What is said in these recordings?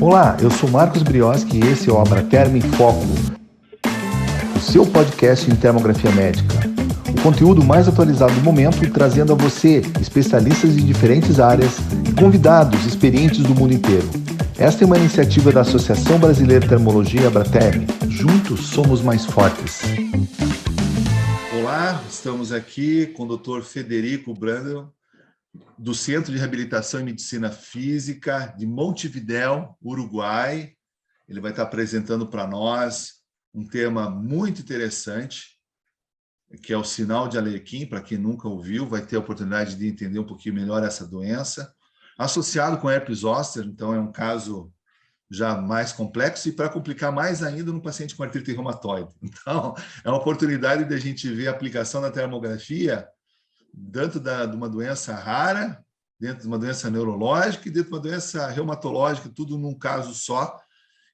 Olá, eu sou Marcos Brioski e esse é o Abraterm em Foco, o seu podcast em termografia médica. O conteúdo mais atualizado do momento, trazendo a você especialistas de diferentes áreas e convidados experientes do mundo inteiro. Esta é uma iniciativa da Associação Brasileira de Termologia Abraterm. Juntos somos mais fortes. Olá, estamos aqui com o Dr. Federico Brandel, do Centro de Reabilitação e Medicina Física de Montevidéu, Uruguai. Ele vai estar apresentando para nós um tema muito interessante, que é o sinal de Alequim. Para quem nunca ouviu, vai ter a oportunidade de entender um pouquinho melhor essa doença, associado com herpes zoster, então é um caso já mais complexo, e para complicar mais ainda no paciente com artrite reumatoide. Então, é uma oportunidade de a gente ver a aplicação da termografia dentro de uma doença rara, dentro de uma doença neurológica e dentro de uma doença reumatológica, tudo num caso só.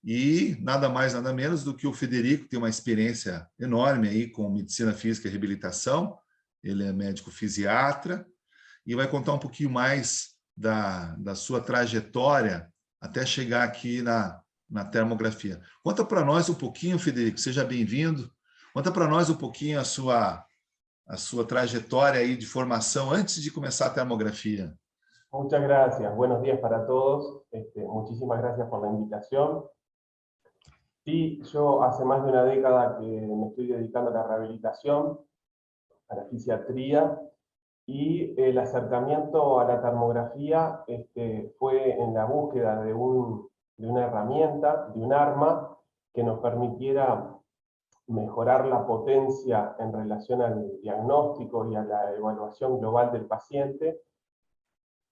E nada mais, nada menos do que o Federico tem uma experiência enorme aí com medicina física e reabilitação. Ele é médico fisiatra e vai contar um pouquinho mais da sua trajetória até chegar aqui na termografia. Conta para nós um pouquinho, Federico, seja bem-vindo. Conta para nós um pouquinho a sua trajetória aí de formação antes de começar a termografía. Muchas gracias, buenos días para todos. Muchísimas gracias por la invitación. Sí, yo hace más de una década que me estoy dedicando a la rehabilitación, a la fisiatría, y el acercamiento a la termografía fue en la búsqueda de una herramienta, de un arma que nos permitiera mejorar la potencia en relación al diagnóstico y a la evaluación global del paciente.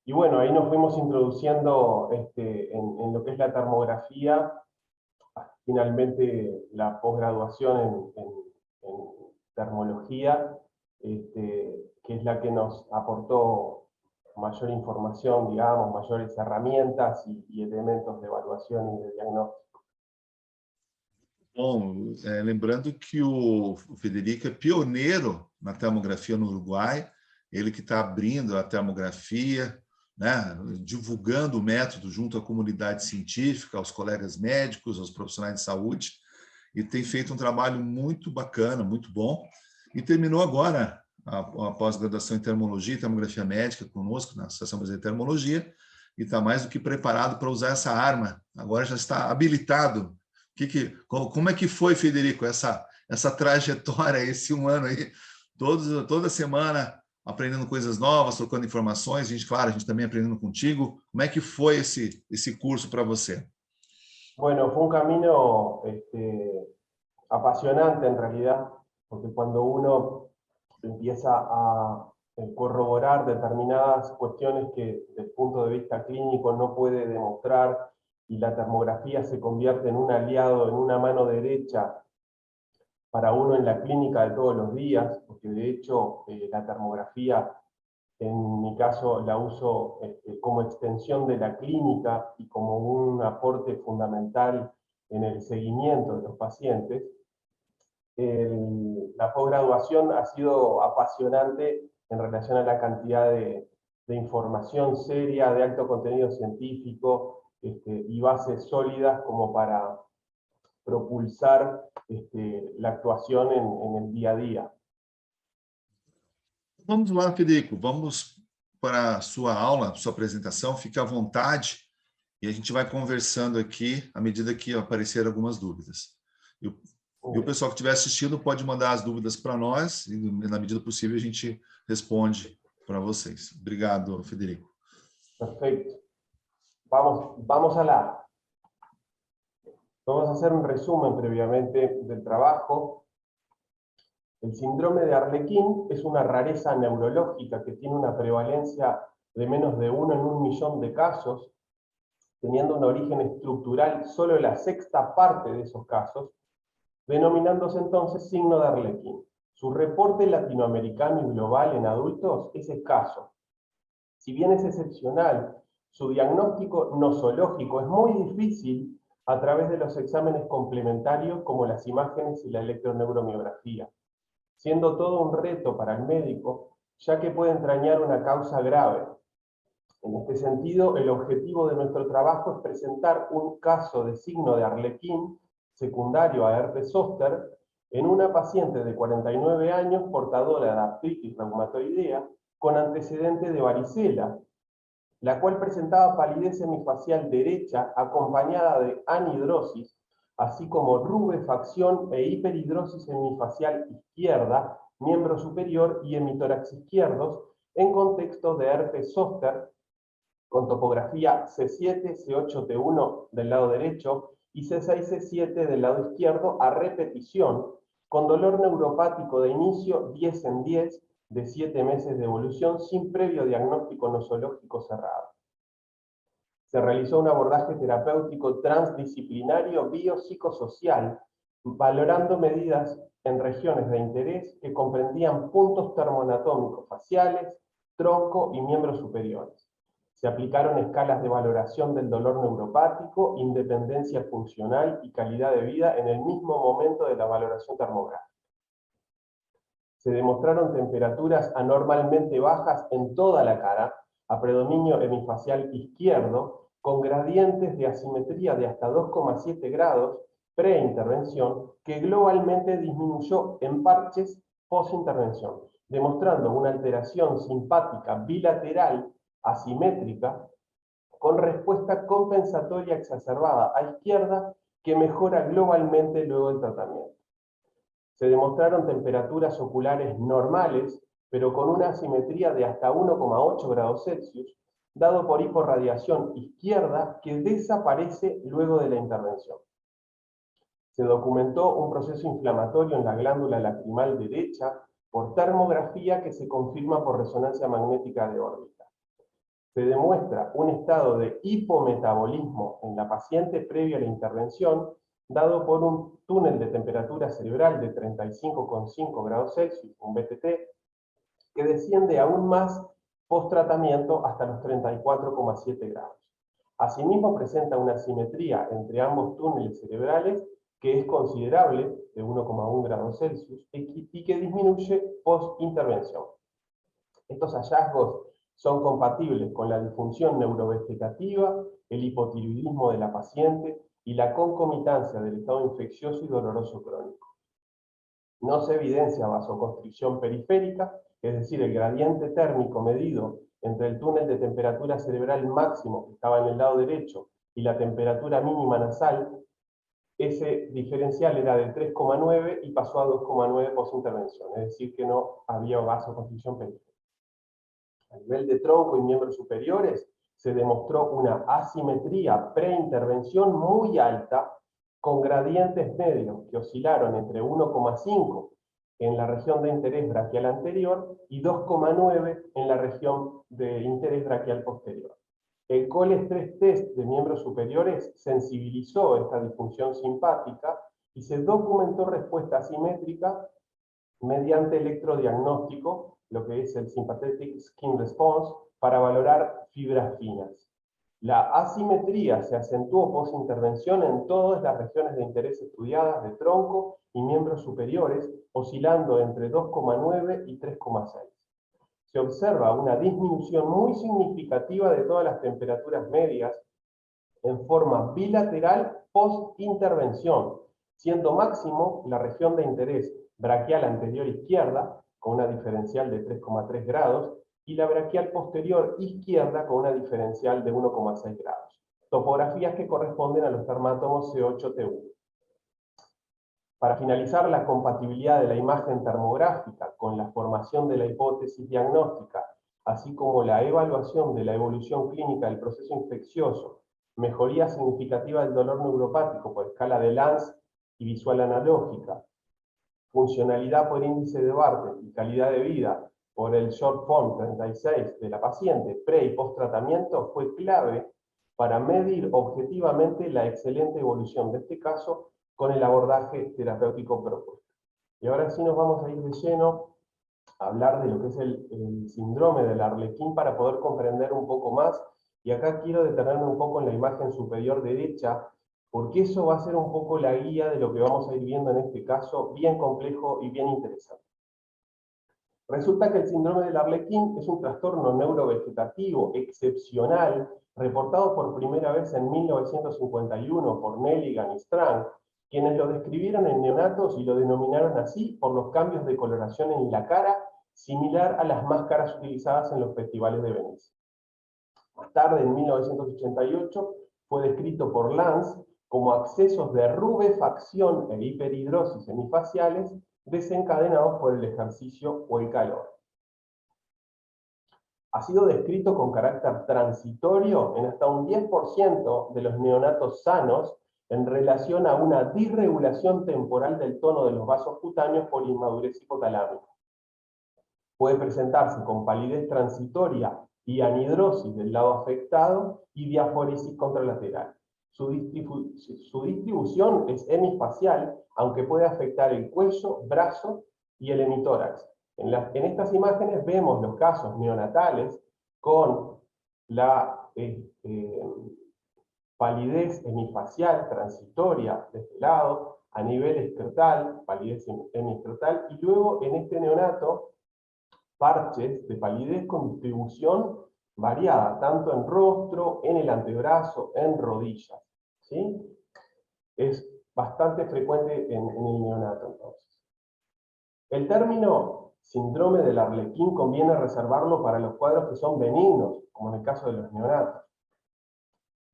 Y bueno, ahí nos fuimos introduciendo en lo que es la termografía, finalmente la posgraduación en termología, que es la que nos aportó mayor información, digamos, mayores herramientas y elementos de evaluación y de diagnóstico. Bom, lembrando que o Federico é pioneiro na termografia no Uruguai, ele que está abrindo a termografia, né, divulgando o método junto à comunidade científica, aos colegas médicos, aos profissionais de saúde, e tem feito um trabalho muito bacana, muito bom, e terminou agora a pós-graduação em termologia e termografia médica conosco, na Associação Brasileira de Termologia, e está mais do que preparado para usar essa arma, agora já está habilitado. Como é que foi, Federico, essa trajetória, esse um ano aí, toda semana aprendendo coisas novas, trocando informações, a gente também aprendendo contigo. Como é que foi esse curso para você? Bueno, fue un camino apasionante en realidad, porque cuando uno empieza a corroborar determinadas cuestiones que desde el punto de vista clínico no puede demostrar, y la termografía se convierte en un aliado, en una mano derecha para uno en la clínica de todos los días, porque de hecho la termografía, en mi caso, la uso como extensión de la clínica y como un aporte fundamental en el seguimiento de los pacientes. La posgraduación ha sido apasionante en relación a la cantidad de información seria, de alto contenido científico, y bases sólidas como para propulsar la actuación en el día a día. Vamos lá, Federico, vamos para a sua aula, sua apresentação, fique à vontade e a gente vai conversando aqui à medida que aparecer algumas dúvidas. E o pessoal que estiver assistindo pode mandar as dúvidas para nós e, na medida possível, a gente responde para vocês. Obrigado, Federico. Perfecto. Vamos a hacer un resumen previamente del trabajo. El síndrome de Arlequín es una rareza neurológica que tiene una prevalencia de menos de 1 en 1.000.000 de casos, teniendo un origen estructural solo en la sexta parte de esos casos, denominándose entonces signo de Arlequín. Su reporte latinoamericano y global en adultos es escaso. Si bien es excepcional, su diagnóstico nosológico es muy difícil a través de los exámenes complementarios como las imágenes y la electroneuromiografía, siendo todo un reto para el médico, ya que puede entrañar una causa grave. En este sentido, el objetivo de nuestro trabajo es presentar un caso de signo de Arlequín secundario a herpes zóster en una paciente de 49 años portadora de artritis reumatoidea con antecedente de varicela, la cual presentaba palidez hemifacial derecha acompañada de anhidrosis, así como rubefacción e hiperhidrosis hemifacial izquierda, miembro superior y hemitórax izquierdos, en contexto de herpes zóster, con topografía C7, C8, T1 del lado derecho y C6, C7 del lado izquierdo a repetición, con dolor neuropático de inicio 10 en 10 de 7 meses de evolución sin previo diagnóstico nosológico cerrado. Se realizó un abordaje terapéutico transdisciplinario biopsicosocial, valorando medidas en regiones de interés que comprendían puntos termoanatómicos faciales, tronco y miembros superiores. Se aplicaron escalas de valoración del dolor neuropático, independencia funcional y calidad de vida en el mismo momento de la valoración termográfica. Se demostraron temperaturas anormalmente bajas en toda la cara, a predominio hemifacial izquierdo, con gradientes de asimetría de hasta 2,7 grados preintervención, que globalmente disminuyó en parches postintervención, demostrando una alteración simpática bilateral asimétrica con respuesta compensatoria exacerbada a izquierda que mejora globalmente luego del tratamiento. Se demostraron temperaturas oculares normales, pero con una asimetría de hasta 1,8 grados Celsius, dado por hiporradiación izquierda que desaparece luego de la intervención. Se documentó un proceso inflamatorio en la glándula lacrimal derecha por termografía que se confirma por resonancia magnética de órbita. Se demuestra un estado de hipometabolismo en la paciente previa a la intervención, dado por un túnel de temperatura cerebral de 35,5 grados Celsius, un BTT, que desciende aún más post-tratamiento hasta los 34,7 grados. Asimismo, presenta una simetría entre ambos túneles cerebrales que es considerable, de 1,1 grados Celsius, y que disminuye post-intervención. Estos hallazgos son compatibles con la disfunción neurovegetativa, el hipotiroidismo de la paciente y la concomitancia del estado infeccioso y doloroso crónico. No se evidencia vasoconstricción periférica, es decir, el gradiente térmico medido entre el túnel de temperatura cerebral máximo que estaba en el lado derecho y la temperatura mínima nasal. Ese diferencial era de 3,9 y pasó a 2,9 post-intervención, es decir, que no había vasoconstricción periférica. A nivel de tronco y miembros superiores, se demostró una asimetría preintervención muy alta, con gradientes medios que oscilaron entre 1,5 en la región de interés braquial anterior y 2,9 en la región de interés braquial posterior. El Cole-Stress Test de miembros superiores sensibilizó esta disfunción simpática y se documentó respuesta asimétrica mediante electrodiagnóstico, lo que es el Sympathetic Skin Response, para valorar fibras finas. La asimetría se acentuó post-intervención en todas las regiones de interés estudiadas de tronco y miembros superiores, oscilando entre 2,9 y 3,6. Se observa una disminución muy significativa de todas las temperaturas medias en forma bilateral post-intervención, siendo máximo la región de interés braquial anterior izquierda, con una diferencial de 3,3 grados, y la braquial posterior izquierda con una diferencial de 1,6 grados. Topografías que corresponden a los dermatomos C8-T1. Para finalizar, la compatibilidad de la imagen termográfica con la formación de la hipótesis diagnóstica, así como la evaluación de la evolución clínica del proceso infeccioso, mejoría significativa del dolor neuropático por escala de Lance y visual analógica, funcionalidad por índice de Bartel y calidad de vida por el Short Form 36 de la paciente pre y post tratamiento fue clave para medir objetivamente la excelente evolución de este caso con el abordaje terapéutico propuesto. Y ahora sí nos vamos a ir de lleno a hablar de lo que es el síndrome del Arlequín para poder comprender un poco más. Y acá quiero detenerme un poco en la imagen superior derecha, porque eso va a ser un poco la guía de lo que vamos a ir viendo en este caso, bien complejo y bien interesante. Resulta que el síndrome del Arlequín es un trastorno neurovegetativo excepcional, reportado por primera vez en 1951 por Nelligan y Strang, quienes lo describieron en neonatos y lo denominaron así por los cambios de coloración en la cara, similar a las máscaras utilizadas en los festivales de Venecia. Más tarde, en 1988, fue descrito por Lanz como accesos de rubefacción e hiperhidrosis hemifaciales desencadenados por el ejercicio o el calor. Ha sido descrito con carácter transitorio en hasta un 10% de los neonatos sanos en relación a una disregulación temporal del tono de los vasos cutáneos por inmadurez hipotalámica. Puede presentarse con palidez transitoria y anhidrosis del lado afectado y diaforesis contralateral. Su distribución es hemisfacial, aunque puede afectar el cuello, brazo y el hemitórax. En estas imágenes vemos los casos neonatales con la palidez hemifacial transitoria de este lado, a nivel escrotal, palidez hemiscrotal, y luego en este neonato, parches de palidez con distribución variada, tanto en rostro, en el antebrazo, en rodillas. ¿Sí? Es bastante frecuente en el neonato, entonces. El término síndrome del Arlequín conviene reservarlo para los cuadros que son benignos, como en el caso de los neonatos,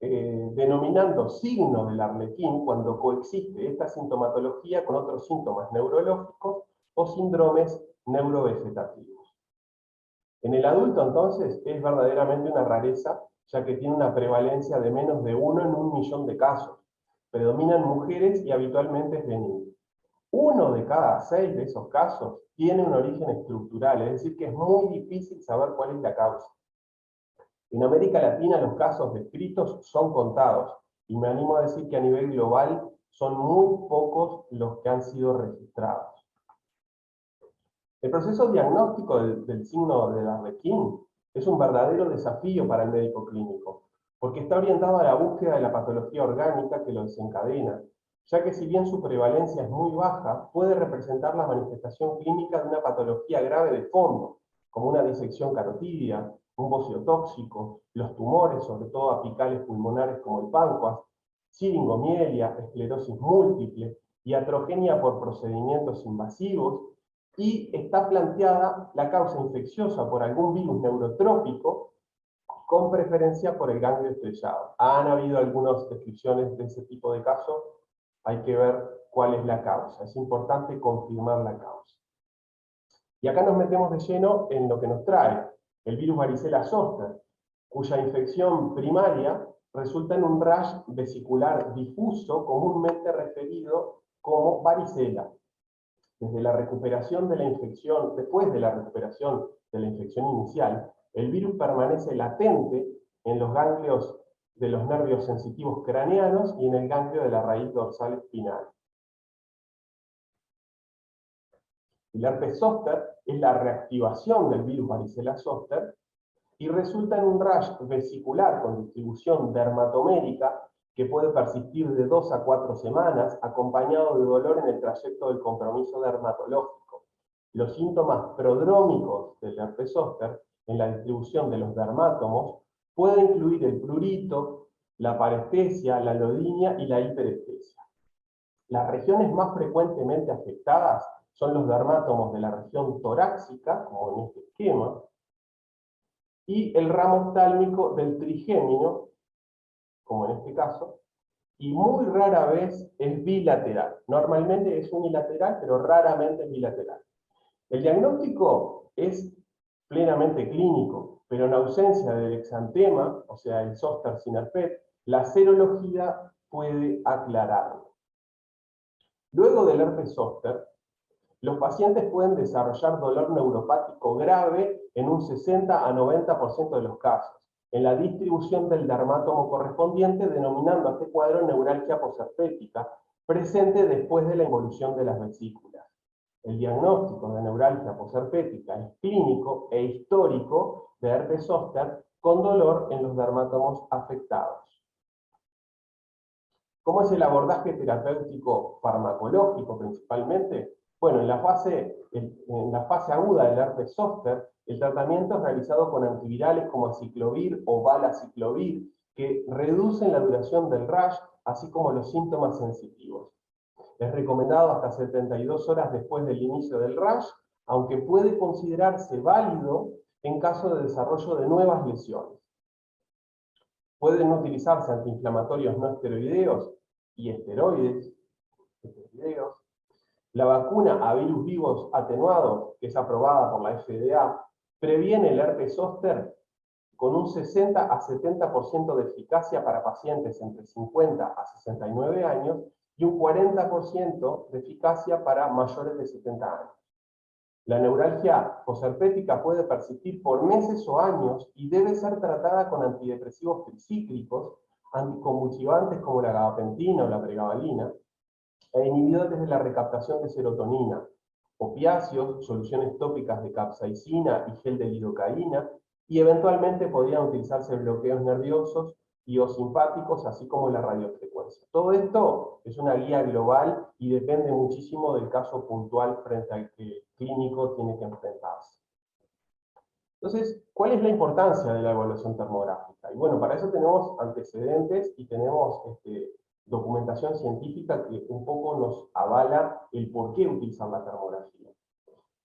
denominando signo del Arlequín cuando coexiste esta sintomatología con otros síntomas neurológicos o síndromes neurovegetativos. En el adulto, entonces, es verdaderamente una rareza, ya que tiene una prevalencia de menos de 1 en 1.000.000 de casos. Predominan mujeres y habitualmente es benigno. 1 de cada 6 de esos casos tiene un origen estructural, es decir, que es muy difícil saber cuál es la causa. En América Latina los casos descritos son contados, y me animo a decir que a nivel global son muy pocos los que han sido registrados. El proceso diagnóstico del signo del Arlequín es un verdadero desafío para el médico clínico, porque está orientado a la búsqueda de la patología orgánica que lo desencadena, ya que si bien su prevalencia es muy baja, puede representar la manifestación clínica de una patología grave de fondo, como una disección carotidia, un bocio tóxico, los tumores, sobre todo apicales pulmonares como el páncreas, siringomielia, esclerosis múltiple, iatrogenia por procedimientos invasivos, y está planteada la causa infecciosa por algún virus neurotrópico, con preferencia por el ganglio estrellado. Han habido algunas descripciones de ese tipo de casos, hay que ver cuál es la causa. Es importante confirmar la causa. Y acá nos metemos de lleno en lo que nos trae, el virus varicela zoster, cuya infección primaria resulta en un rash vesicular difuso, comúnmente referido como varicela. Desde la recuperación de la infección, después de la recuperación de la infección inicial, el virus permanece latente en los ganglios de los nervios sensitivos craneanos y en el ganglio de la raíz dorsal espinal. El herpes zóster es la reactivación del virus varicela zoster y resulta en un rash vesicular con distribución dermatomérica que puede persistir de 2 a 4 semanas, acompañado de dolor en el trayecto del compromiso dermatológico. Los síntomas prodrómicos del herpes zóster en la distribución de los dermátomos pueden incluir el prurito, la parestesia, la lodinia y la hiperestesia. Las regiones más frecuentemente afectadas son los dermátomos de la región torácica, como en este esquema, y el ramo oftálmico del trigémino, como en este caso, y muy rara vez es bilateral. Normalmente es unilateral, pero raramente es bilateral. El diagnóstico es plenamente clínico, pero en ausencia del exantema, o sea, el zóster sin herpes, la serología puede aclararlo. Luego del herpes zóster, los pacientes pueden desarrollar dolor neuropático grave en un 60 a 90% de los casos, en la distribución del dermátomo correspondiente, denominando a este cuadro neuralgia posherpética, presente después de la involución de las vesículas. El diagnóstico de neuralgia posherpética es clínico e histórico de herpes zóster con dolor en los dermátomos afectados. ¿Cómo es el abordaje terapéutico farmacológico principalmente? Bueno, en la fase aguda del herpes zóster, el tratamiento es realizado con antivirales como aciclovir o valaciclovir, que reducen la duración del rash, así como los síntomas sensitivos. Es recomendado hasta 72 horas después del inicio del rash, aunque puede considerarse válido en caso de desarrollo de nuevas lesiones. Pueden utilizarse antiinflamatorios no esteroideos y esteroides. La vacuna a virus vivos atenuados, que es aprobada por la FDA, previene el herpes zóster con un 60 a 70% de eficacia para pacientes entre 50 a 69 años y un 40% de eficacia para mayores de 70 años. La neuralgia posherpética puede persistir por meses o años y debe ser tratada con antidepresivos tricíclicos, anticonvulsivantes como la gabapentina o la pregabalina, e inhibidores de la recaptación de serotonina, opiáceos, soluciones tópicas de capsaicina y gel de lidocaína, y eventualmente podrían utilizarse bloqueos nerviosos y o simpáticos, así como la radiofrecuencia. Todo esto es una guía global y depende muchísimo del caso puntual frente al que el clínico tiene que enfrentarse. Entonces, ¿cuál es la importancia de la evaluación termográfica? Y bueno, para eso tenemos antecedentes y tenemos documentación científica que un poco nos avala el por qué utilizar la termografía.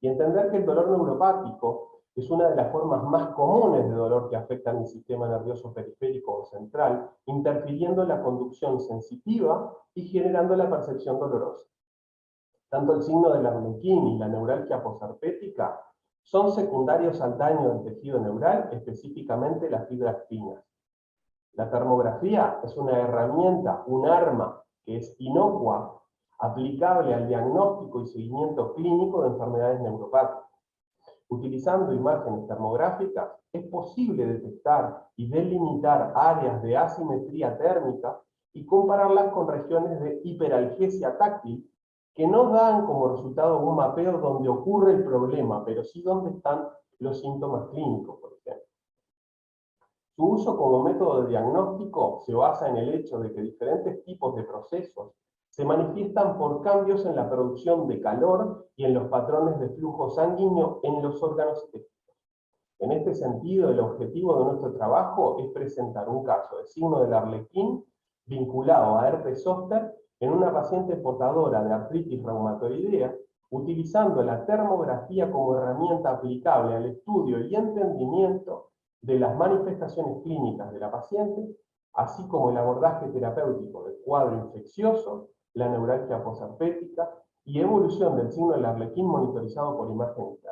Y entender que el dolor neuropático es una de las formas más comunes de dolor que afectan el sistema nervioso periférico o central, interfiriendo en la conducción sensitiva y generando la percepción dolorosa. Tanto el signo del arlequín y la neuralgia posherpética son secundarios al daño del tejido neural, específicamente las fibras finas. La termografía es una herramienta, un arma que es inocua, aplicable al diagnóstico y seguimiento clínico de enfermedades neuropáticas. Utilizando imágenes termográficas es posible detectar y delimitar áreas de asimetría térmica y compararlas con regiones de hiperalgesia táctil que no dan como resultado un mapeo donde ocurre el problema, pero sí donde están los síntomas clínicos, por ejemplo. Su uso como método de diagnóstico se basa en el hecho de que diferentes tipos de procesos se manifiestan por cambios en la producción de calor y en los patrones de flujo sanguíneo en los órganos estéticos. En este sentido, el objetivo de nuestro trabajo es presentar un caso de signo del arlequín vinculado a herpes zóster en una paciente portadora de artritis reumatoidea, utilizando la termografía como herramienta aplicable al estudio y entendimiento de las manifestaciones clínicas de la paciente, así como el abordaje terapéutico del cuadro infeccioso, la neuralgia posherpética y evolución del signo del arlequín monitorizado por imagen térmica.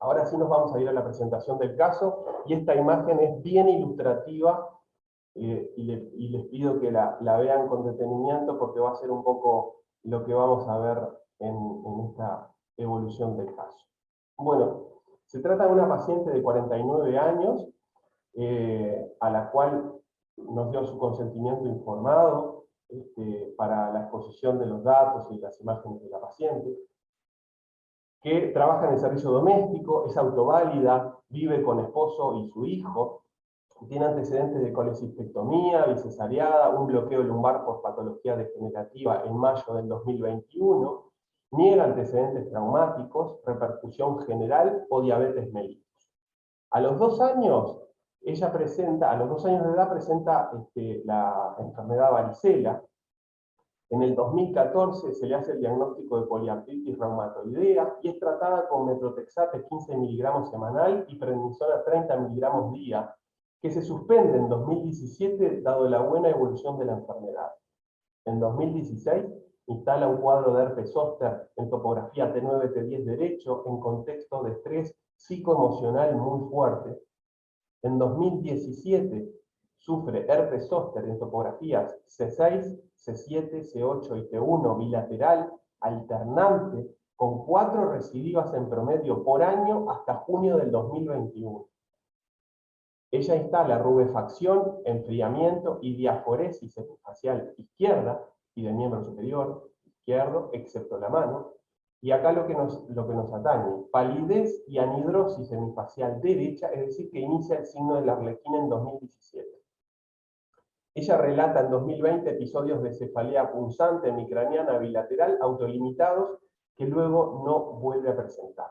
Ahora sí nos vamos a ir a la presentación del caso, y esta imagen es bien ilustrativa, y les pido que la vean con detenimiento porque va a ser un poco lo que vamos a ver en esta evolución del caso. Bueno, se trata de una paciente de 49 años, a la cual nos dio su consentimiento informado para la exposición de los datos y las imágenes de la paciente, que trabaja en el servicio doméstico, es autoválida, vive con esposo y su hijo, tiene antecedentes de colecistectomía, bisesariada, un bloqueo lumbar por patología degenerativa en mayo del 2021, niega antecedentes traumáticos, repercusión general o diabetes mellitus. A los 2 años, a los 2 años de edad presenta la enfermedad varicela. En el 2014 se le hace el diagnóstico de poliartritis reumatoidea y es tratada con metrotexate 15 miligramos semanal y prednisona 30 miligramos día, que se suspende en 2017 dado la buena evolución de la enfermedad. En 2016 instala un cuadro de herpes zóster en topografía T9, T10 derecho en contexto de estrés psicoemocional muy fuerte. En 2017 sufre herpes zóster en topografías C6, C7, C8 y T1 bilateral, alternante, con 4 recidivas en promedio por año hasta junio del 2021. Ella instala rubefacción, enfriamiento y diaforesis epifasial izquierda y del miembro superior izquierdo, excepto la mano. Y acá lo que nos atañe, palidez y anhidrosis hemifacial derecha, es decir, que inicia el signo del arlequín en 2017. Ella relata en 2020 episodios de cefalea punzante hemicraniana bilateral autolimitados que luego no vuelve a presentar.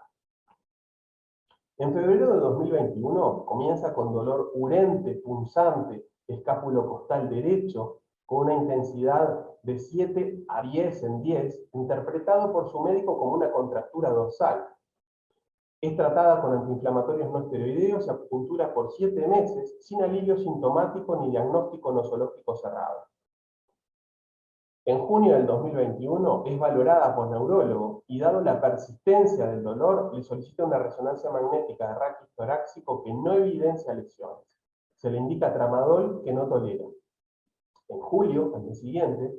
En febrero de 2021 comienza con dolor urente, punzante, escápulo costal derecho, con una intensidad de 7 a 10 en 10, interpretado por su médico como una contractura dorsal. Es tratada con antiinflamatorios no esteroideos y acupuntura por 7 meses, sin alivio sintomático ni diagnóstico nosológico cerrado. En junio del 2021 es valorada por neurólogo y, dado la persistencia del dolor, le solicita una resonancia magnética de raquis torácico que no evidencia lesiones. Se le indica tramadol, que no tolera. En julio, al mes siguiente,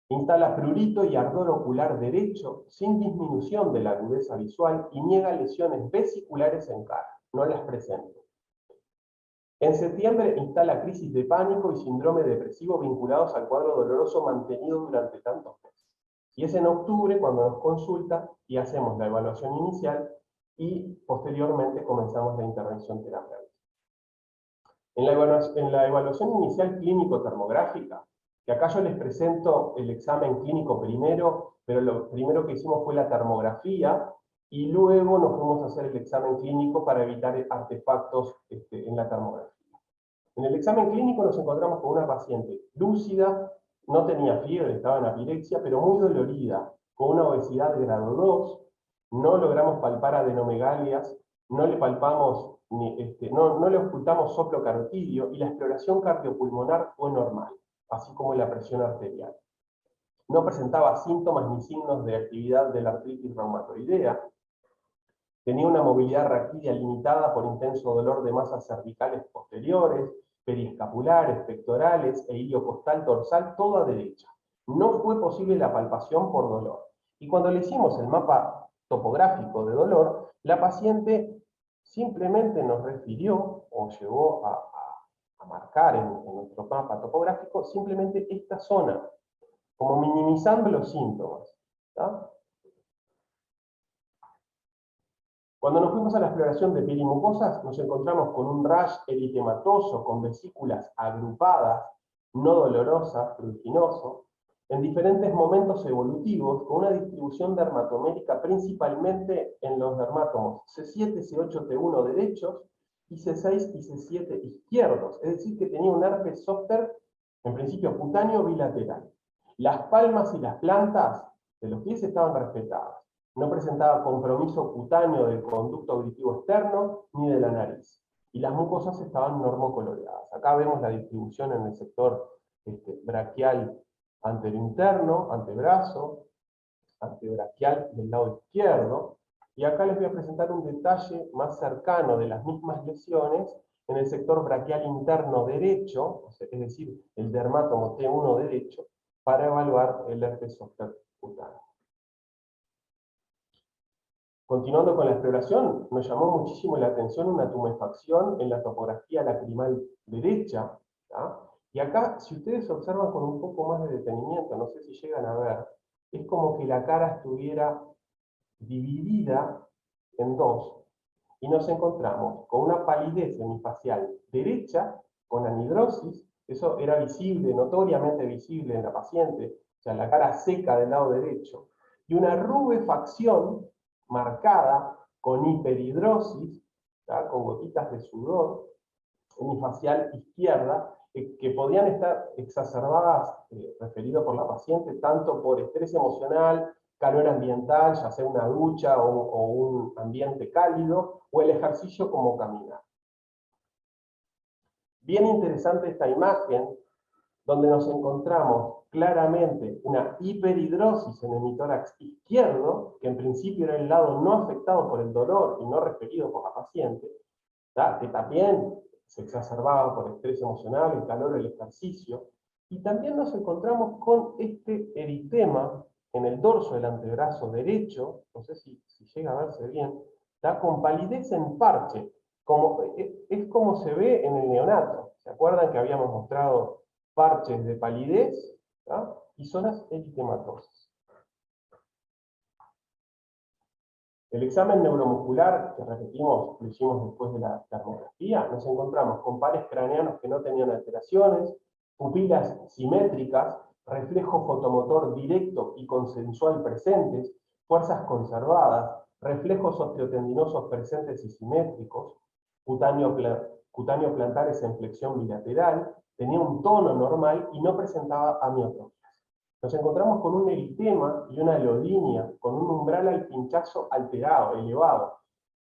instala prurito y ardor ocular derecho sin disminución de la agudeza visual y niega lesiones vesiculares en cara, no las presenta. En septiembre instala crisis de pánico y síndrome depresivo vinculados al cuadro doloroso mantenido durante tantos meses. Y es en octubre cuando nos consulta y hacemos la evaluación inicial y posteriormente comenzamos la intervención terapéutica. En la evaluación inicial clínico-termográfica, que acá yo les presento el examen clínico primero, pero lo primero que hicimos fue la termografía, y luego nos fuimos a hacer el examen clínico para evitar artefactos en la termografía. En el examen clínico nos encontramos con una paciente lúcida, no tenía fiebre, estaba en apirexia, pero muy dolorida, con una obesidad de grado 2, no logramos palpar adenomegalias, no le palpamos, no le ocultamos soplo carotidio, y la exploración cardiopulmonar fue normal, así como la presión arterial. No presentaba síntomas ni signos de actividad de la artritis reumatoidea. Tenía una movilidad raquídea limitada por intenso dolor de masas cervicales posteriores, periescapulares, pectorales e iliocostal dorsal, todo a derecha. No fue posible la palpación por dolor. Y cuando le hicimos el mapa topográfico de dolor, la paciente simplemente nos refirió o llegó a marcar en nuestro mapa topográfico simplemente esta zona, como minimizando los síntomas, ¿tá? Cuando nos fuimos a la exploración de piel y mucosas, nos encontramos con un rash eritematoso con vesículas agrupadas, no dolorosas, pruriginoso, en diferentes momentos evolutivos, con una distribución dermatomérica principalmente en los dermátomos C7, C8, T1 derechos y C6 y C7 izquierdos, es decir, que tenía un herpes zóster, en principio cutáneo bilateral. Las palmas y las plantas de los pies estaban respetadas. No presentaba compromiso cutáneo del conducto auditivo externo ni de la nariz. Y las mucosas estaban normocoloreadas. Acá vemos la distribución en el sector braquial anterointerno, antebrazo, antebraquial del lado izquierdo. Y acá les voy a presentar un detalle más cercano de las mismas lesiones en el sector braquial interno derecho, es decir, el dermátomo T1 derecho, para evaluar el herpes zóster cutáneo. Continuando con la exploración, nos llamó muchísimo la atención una tumefacción en la topografía lacrimal derecha, ¿tá? Y acá, si ustedes observan con un poco más de detenimiento, no sé si llegan a ver, es como que la cara estuviera dividida en dos, y nos encontramos con una palidez hemifacial derecha, con anhidrosis, eso era visible, notoriamente visible en la paciente, o sea, la cara seca del lado derecho, y una rubefacción marcada con hiperhidrosis, ¿tá? Con gotitas de sudor, hemifacial izquierda, que podían estar exacerbadas, referido por la paciente, tanto por estrés emocional, calor ambiental, ya sea una ducha o un ambiente cálido, o el ejercicio como caminar. Bien interesante esta imagen, donde nos encontramos claramente una hiperhidrosis en el hemitórax izquierdo, que en principio era el lado no afectado por el dolor y no referido por la paciente, ¿tá? Que también se exacerbaba por estrés emocional, el calor, el ejercicio, y también nos encontramos con este eritema en el dorso del antebrazo derecho, no sé si llega a verse bien, ¿tá? Con palidez en parche, es como se ve en el neonato. ¿Se acuerdan que habíamos mostrado parches de palidez, ¿tá? Y zonas eritematosas? El examen neuromuscular, que repetimos, lo hicimos después de la termografía, nos encontramos con pares craneanos que no tenían alteraciones, pupilas simétricas, reflejo fotomotor directo y consensual presentes, fuerzas conservadas, reflejos osteotendinosos presentes y simétricos, cutáneo plantares en flexión bilateral, tenía un tono normal y no presentaba amiotrofias. Nos encontramos con un eritema y una alolínea, con un umbral al pinchazo alterado, elevado,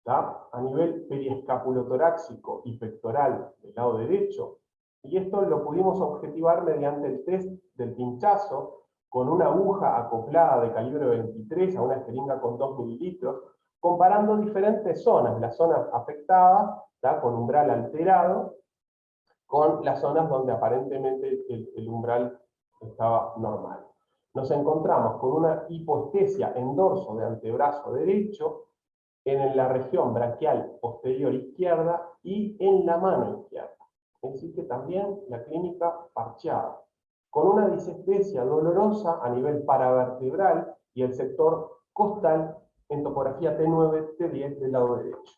¿tá? A nivel periescapulotorácico y pectoral del lado derecho, y esto lo pudimos objetivar mediante el test del pinchazo con una aguja acoplada de calibre 23 a una jeringa con 2 mililitros, comparando diferentes zonas, las zonas afectadas, ¿tá? Con umbral alterado, con las zonas donde aparentemente el umbral estaba normal. Nos encontramos con una hipoestesia en dorso de antebrazo derecho, en la región braquial posterior izquierda y en la mano izquierda. Es decir, que también la clínica parcheada, con una disestesia dolorosa a nivel paravertebral y el sector costal en topografía T9, T10 del lado derecho.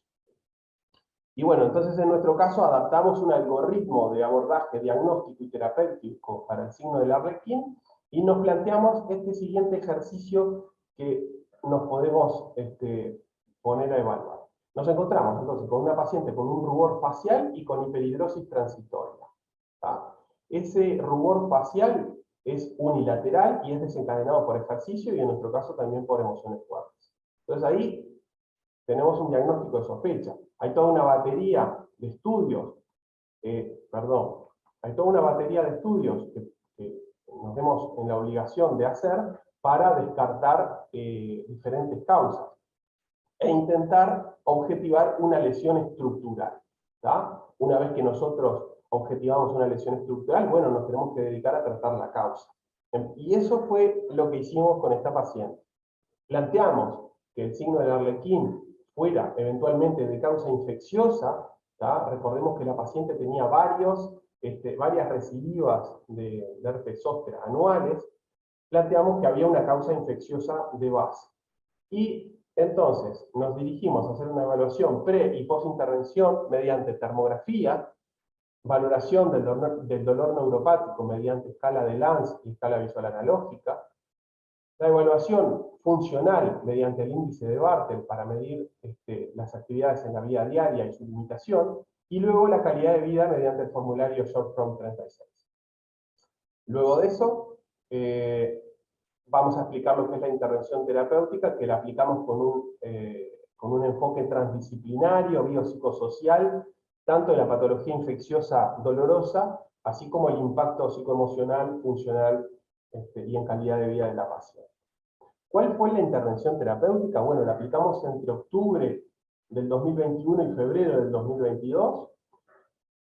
Y bueno, entonces en nuestro caso adaptamos un algoritmo de abordaje diagnóstico y terapéutico para el signo del Arlequín y nos planteamos este siguiente ejercicio que nos podemos poner a evaluar. Nos encontramos entonces con una paciente con un rubor facial y con hiperhidrosis transitoria. ¿Tá? Ese rubor facial es unilateral y es desencadenado por ejercicio y en nuestro caso también por emociones fuertes. Entonces ahí tenemos un diagnóstico de sospecha. Hay toda una batería de estudios, hay toda una batería de estudios que nos vemos en la obligación de hacer para descartar diferentes causas e intentar objetivar una lesión estructural. ¿Tá? Una vez que nosotros objetivamos una lesión estructural, bueno, nos tenemos que dedicar a tratar la causa. Y eso fue lo que hicimos con esta paciente. Planteamos que el signo del Arlequín fuera eventualmente de causa infecciosa, ¿tá? Recordemos que la paciente tenía varias recidivas de herpes zóster anuales, planteamos que había una causa infecciosa de base. Y entonces nos dirigimos a hacer una evaluación pre- y post-intervención mediante termografía, valoración del dolor neuropático mediante escala de Lanz y escala visual analógica, la evaluación funcional mediante el índice de Bartel para medir las actividades en la vida diaria y su limitación, y luego la calidad de vida mediante el formulario Short Form 36. Luego de eso, vamos a explicar lo que es la intervención terapéutica, que la aplicamos con un enfoque transdisciplinario, biopsicosocial, tanto en la patología infecciosa dolorosa, así como el impacto psicoemocional, funcional y en calidad de vida de la paciente. ¿Cuál fue la intervención terapéutica? Bueno, la aplicamos entre octubre del 2021 y febrero del 2022.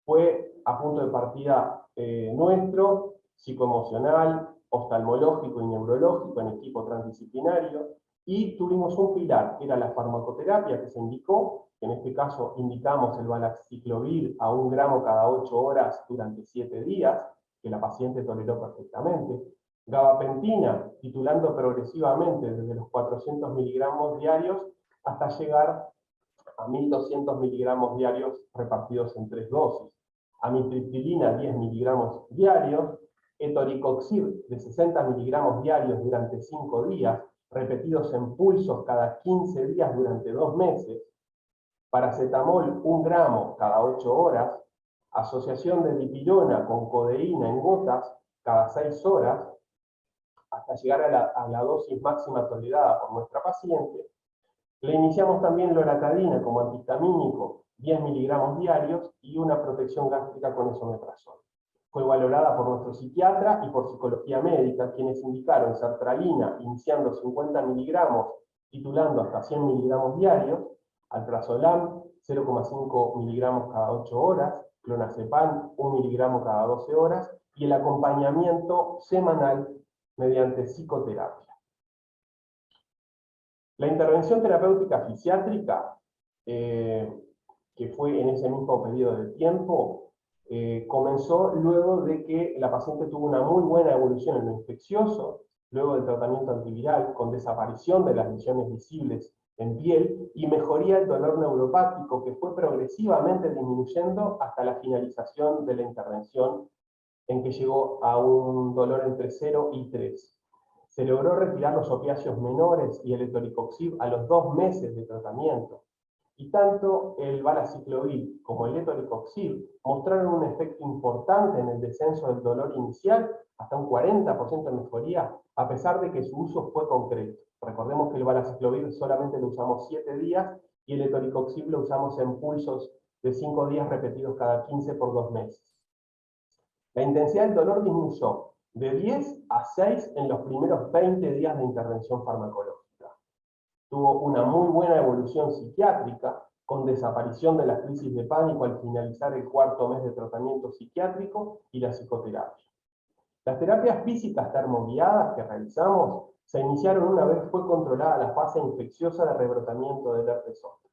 Fue a punto de partida nuestro, psicoemocional, oftalmológico y neurológico en equipo transdisciplinario, y tuvimos un pilar, que era la farmacoterapia que se indicó, que en este caso indicamos el valaxiclovir a 1 gramo cada 8 horas durante 7 días, que la paciente toleró perfectamente. Gabapentina, titulando progresivamente desde los 400 miligramos diarios hasta llegar a 1200 miligramos diarios repartidos en 3 dosis. Amitriptilina 10 miligramos diarios, etoricoxib de 60 miligramos diarios durante 5 días, repetidos en pulsos cada 15 días durante 2 meses, paracetamol 1 gramo cada 8 horas, asociación de dipirona con codeína en gotas cada 6 horas, hasta llegar a la dosis máxima tolerada por nuestra paciente. Le iniciamos también loratadina como antihistamínico, 10 miligramos diarios, y una protección gástrica con esomeprazol. Fue valorada por nuestro psiquiatra y por psicología médica, quienes indicaron sertralina iniciando 50 miligramos, titulando hasta 100 miligramos diarios, alprazolam 0,5 miligramos cada 8 horas, clonazepam 1 miligramo cada 12 horas, y el acompañamiento semanal mediante psicoterapia. La intervención terapéutica fisiátrica, que fue en ese mismo periodo de tiempo, comenzó luego de que la paciente tuvo una muy buena evolución en lo infeccioso, luego del tratamiento antiviral, con desaparición de las lesiones visibles en piel y mejoría del dolor neuropático, que fue progresivamente disminuyendo hasta la finalización de la intervención, en que llegó a un dolor entre 0 y 3. Se logró retirar los opiáceos menores y el etoricoxib a los 2 meses de tratamiento. Y tanto el valaciclovir como el etoricoxib mostraron un efecto importante en el descenso del dolor inicial, hasta un 40% de mejoría, a pesar de que su uso fue concreto. Recordemos que el valaciclovir solamente lo usamos 7 días y el etoricoxib lo usamos en pulsos de 5 días repetidos cada 15 por 2 meses. La intensidad del dolor disminuyó de 10 a 6 en los primeros 20 días de intervención farmacológica. Tuvo una muy buena evolución psiquiátrica, con desaparición de las crisis de pánico al finalizar el 4.º mes de tratamiento psiquiátrico y la psicoterapia. Las terapias físicas termoguiadas que realizamos se iniciaron una vez fue controlada la fase infecciosa de rebrotamiento del herpes zóster.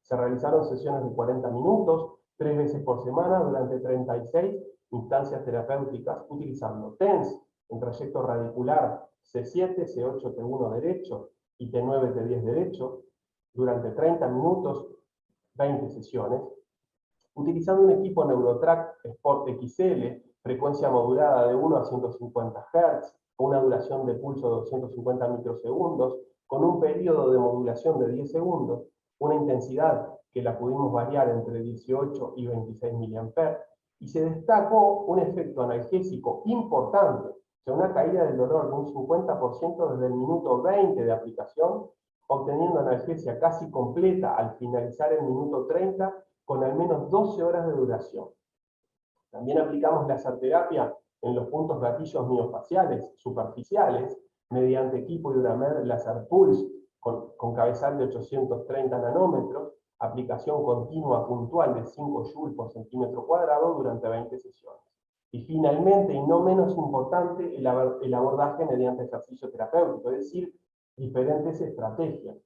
Se realizaron sesiones de 40 minutos, 3 veces por semana, durante 36 instancias terapéuticas, utilizando TENS en trayecto radicular C7, C8, T1 derecho y T9, T10 derecho, durante 30 minutos, 20 sesiones, utilizando un equipo NeuroTrack Sport XL, frecuencia modulada de 1 a 150 Hz, con una duración de pulso de 250 microsegundos, con un periodo de modulación de 10 segundos, una intensidad que la pudimos variar entre 18 y 26 mA, y se destacó un efecto analgésico importante, o sea, una caída del dolor de un 50% desde el minuto 20 de aplicación, obteniendo analgesia casi completa al finalizar el minuto 30, con al menos 12 horas de duración. También aplicamos laserterapia en los puntos gatillos miofaciales superficiales, mediante equipo Duramed Laser Pulse, con cabezal de 830 nanómetros, aplicación continua puntual de 5 joules por centímetro cuadrado durante 20 sesiones. Y finalmente, y no menos importante, el abordaje mediante ejercicio terapéutico, es decir, diferentes estrategias.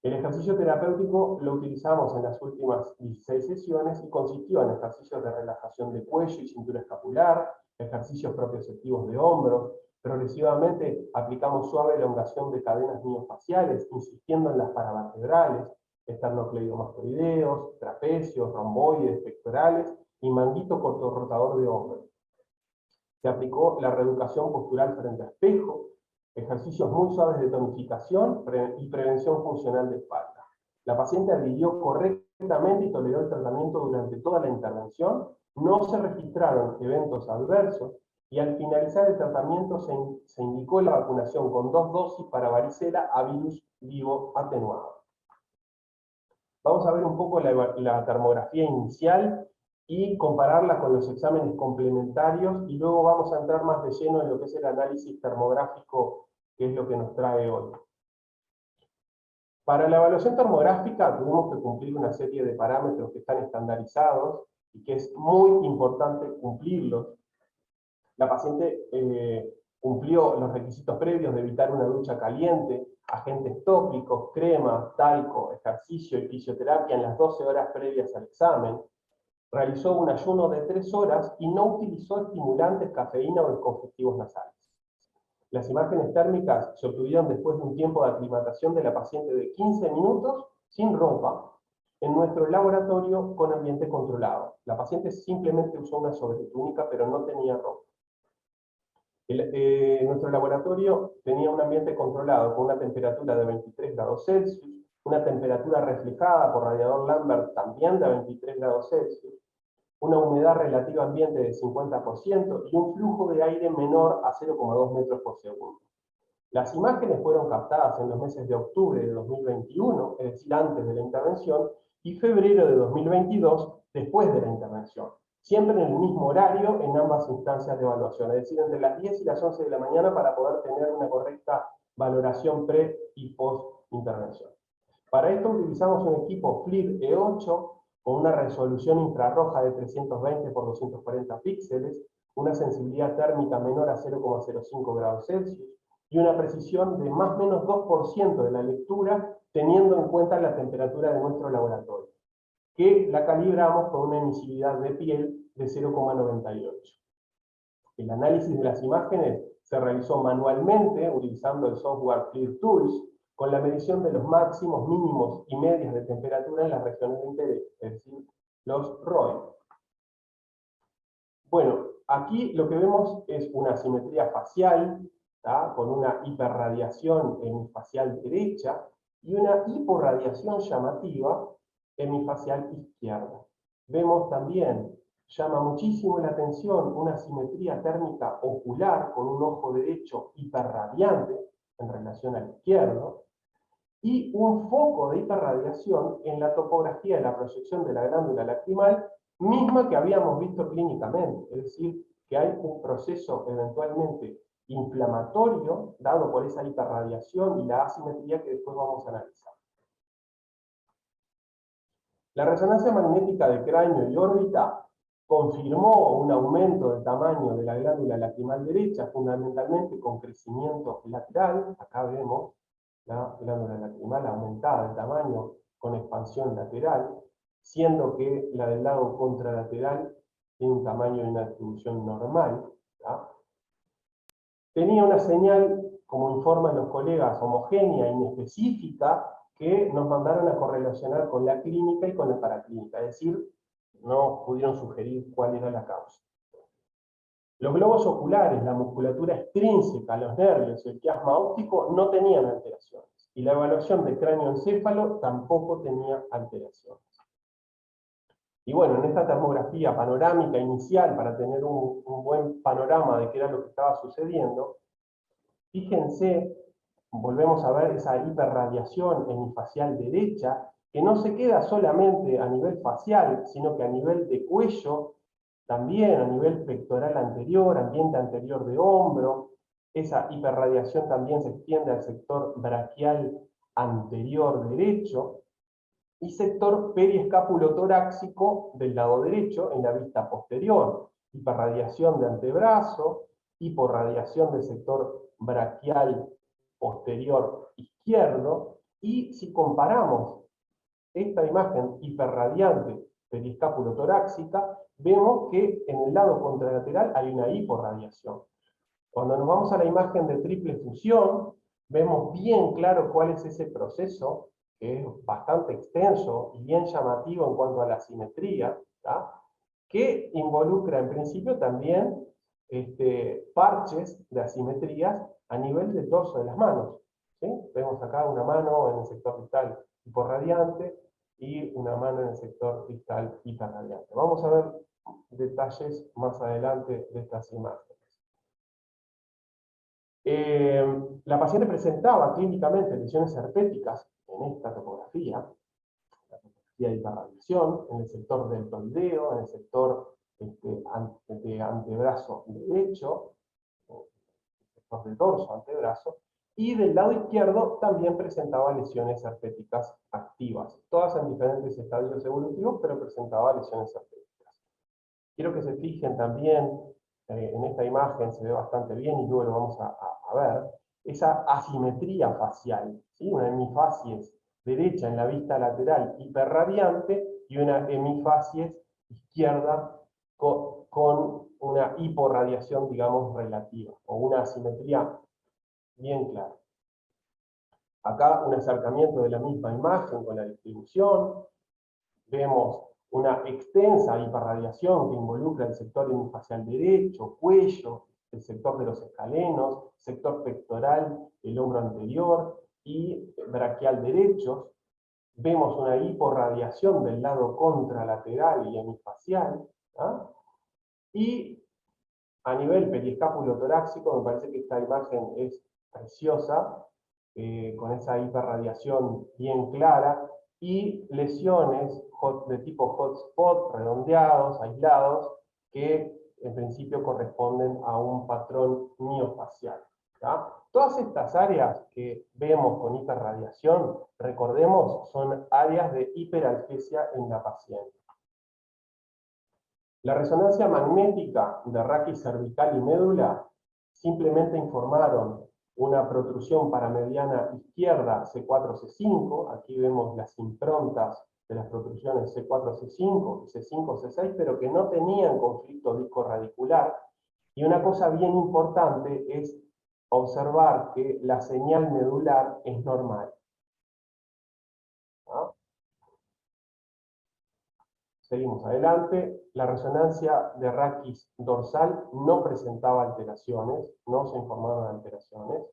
El ejercicio terapéutico lo utilizamos en las últimas 16 sesiones y consistió en ejercicios de relajación de cuello y cintura escapular, ejercicios propioceptivos de hombros. Progresivamente aplicamos suave elongación de cadenas miofaciales, insistiendo en las paravertebrales, esternocleidomastoideos, trapecios, romboides, pectorales y manguito cortorrotador de hombros. Se aplicó la reeducación postural frente a espejo, ejercicios muy suaves de tonificación y prevención funcional de espalda. La paciente adhirió correctamente y toleró el tratamiento durante toda la intervención, no se registraron eventos adversos y al finalizar el tratamiento se indicó la vacunación con 2 dosis para varicela a virus vivo atenuado. Vamos a ver un poco la termografía inicial y compararla con los exámenes complementarios, y luego vamos a entrar más de lleno en lo que es el análisis termográfico, que es lo que nos trae hoy. Para la evaluación termográfica tuvimos que cumplir una serie de parámetros que están estandarizados y que es muy importante cumplirlos. La paciente cumplió los requisitos previos de evitar una ducha caliente, agentes tópicos, crema, talco, ejercicio y fisioterapia en las 12 horas previas al examen. Realizó un ayuno de 3 horas y no utilizó estimulantes, cafeína o descongestivos nasales. Las imágenes térmicas se obtuvieron después de un tiempo de aclimatación de la paciente de 15 minutos sin ropa en nuestro laboratorio con ambiente controlado. La paciente simplemente usó una sobretúnica, pero no tenía ropa. Nuestro laboratorio tenía un ambiente controlado con una temperatura de 23 grados Celsius, una temperatura reflejada por radiador Lambert también de 23 grados Celsius, una humedad relativa ambiente de 50% y un flujo de aire menor a 0,2 metros por segundo. Las imágenes fueron captadas en los meses de octubre de 2021, es decir, antes de la intervención, y febrero de 2022, después de la intervención. Siempre en el mismo horario en ambas instancias de evaluación, es decir, entre las 10 y las 11 de la mañana para poder tener una correcta valoración pre y post intervención. Para esto utilizamos un equipo FLIR E8 con una resolución infrarroja de 320 por 240 píxeles, una sensibilidad térmica menor a 0,05 grados Celsius y una precisión de más o menos 2% de la lectura, teniendo en cuenta la temperatura de nuestro laboratorio, que la calibramos con una emisividad de piel de 0,98. El análisis de las imágenes se realizó manualmente utilizando el software FLIR Tools, con la medición de los máximos, mínimos y medias de temperatura en las regiones de interés, es decir, los ROI. Bueno, aquí lo que vemos es una asimetría facial, ¿tá? Con una hiperradiación hemifacial derecha y una hiporradiación llamativa hemifacial izquierda. Vemos también, llama muchísimo la atención, una simetría térmica ocular con un ojo derecho hiperradiante en relación al izquierdo, y un foco de hiperradiación en la topografía de la proyección de la glándula lacrimal, misma que habíamos visto clínicamente, es decir, que hay un proceso eventualmente inflamatorio dado por esa hiperradiación y la asimetría que después vamos a analizar. La resonancia magnética de cráneo y órbita confirmó un aumento de tamaño de la glándula lacrimal derecha, fundamentalmente con crecimiento lateral. Acá vemos la glándula lacrimal aumentada de tamaño con expansión lateral, siendo que la del lado contralateral tiene un tamaño de una distribución normal. ¿tá? Tenía una señal, como informan los colegas, homogénea, inespecífica, que nos mandaron a correlacionar con la clínica y con la paraclínica, es decir, no pudieron sugerir cuál era la causa. Los globos oculares, la musculatura extrínseca, los nervios y el quiasma óptico no tenían alteraciones, y la evaluación de cráneo-encéfalo tampoco tenía alteraciones. Y bueno, en esta termografía panorámica inicial, para tener un buen panorama de qué era lo que estaba sucediendo, fíjense, volvemos a ver esa hiperradiación hemifacial derecha, que no se queda solamente a nivel facial, sino que a nivel de cuello, también a nivel pectoral anterior, ambiente anterior de hombro. Esa hiperradiación también se extiende al sector braquial anterior derecho y sector periescápulo-torácico del lado derecho en la vista posterior. Hiperradiación de antebrazo, hiporradiación del sector braquial posterior izquierdo, y si comparamos esta imagen hiperradiante periescápulo-torácica, vemos que en el lado contralateral hay una hiporradiación. Cuando nos vamos a la imagen de triple fusión, vemos bien claro cuál es ese proceso, que es bastante extenso y bien llamativo en cuanto a la simetría, ¿tá? Que involucra en principio también parches de asimetrías a nivel del dorso de las manos. ¿sí? Vemos acá una mano en el sector distal hiporradiante y una mano en el sector distal hiperradiante. Vamos a ver detalles más adelante de estas imágenes. La paciente presentaba clínicamente lesiones herpéticas en esta topografía, la topografía de hiperradiación, en el sector deltoideo, en el sector de antebrazo derecho, en el sector del dorso antebrazo, y del lado izquierdo también presentaba lesiones herpéticas activas, todas en diferentes estadios evolutivos, pero presentaba lesiones herpéticas. Quiero que se fijen también, en esta imagen se ve bastante bien y luego lo vamos a ver, esa asimetría facial, ¿sí? Una hemifacies derecha en la vista lateral hiperradiante y una hemifacies izquierda con una hiporradiación, digamos, relativa, o una asimetría bien clara. Acá un acercamiento de la misma imagen con la distribución. Vemos una extensa hiperradiación que involucra el sector hemifacial derecho, cuello, el sector de los escalenos, sector pectoral, el hombro anterior y braquial derechos. Vemos una hiporradiación del lado contralateral y hemifacial. ¿ah? Y a nivel periescápulo torácico, me parece que esta imagen es preciosa, con esa hiperradiación bien clara, y lesiones de tipo hotspot, redondeados, aislados, que en principio corresponden a un patrón miofacial. ¿tá? Todas estas áreas que vemos con hiperradiación, recordemos, son áreas de hiperalgesia en la paciente. La resonancia magnética de raquis cervical y médula simplemente informaron una protrusión paramediana izquierda C4-C5, aquí vemos las improntas de las protrusiones C4-C5 y C5-C6, pero que no tenían conflicto disco-radicular. Y una cosa bien importante es observar que la señal medular es normal. ¿no? Seguimos adelante. La resonancia de raquis dorsal no presentaba alteraciones, no se informaron de alteraciones.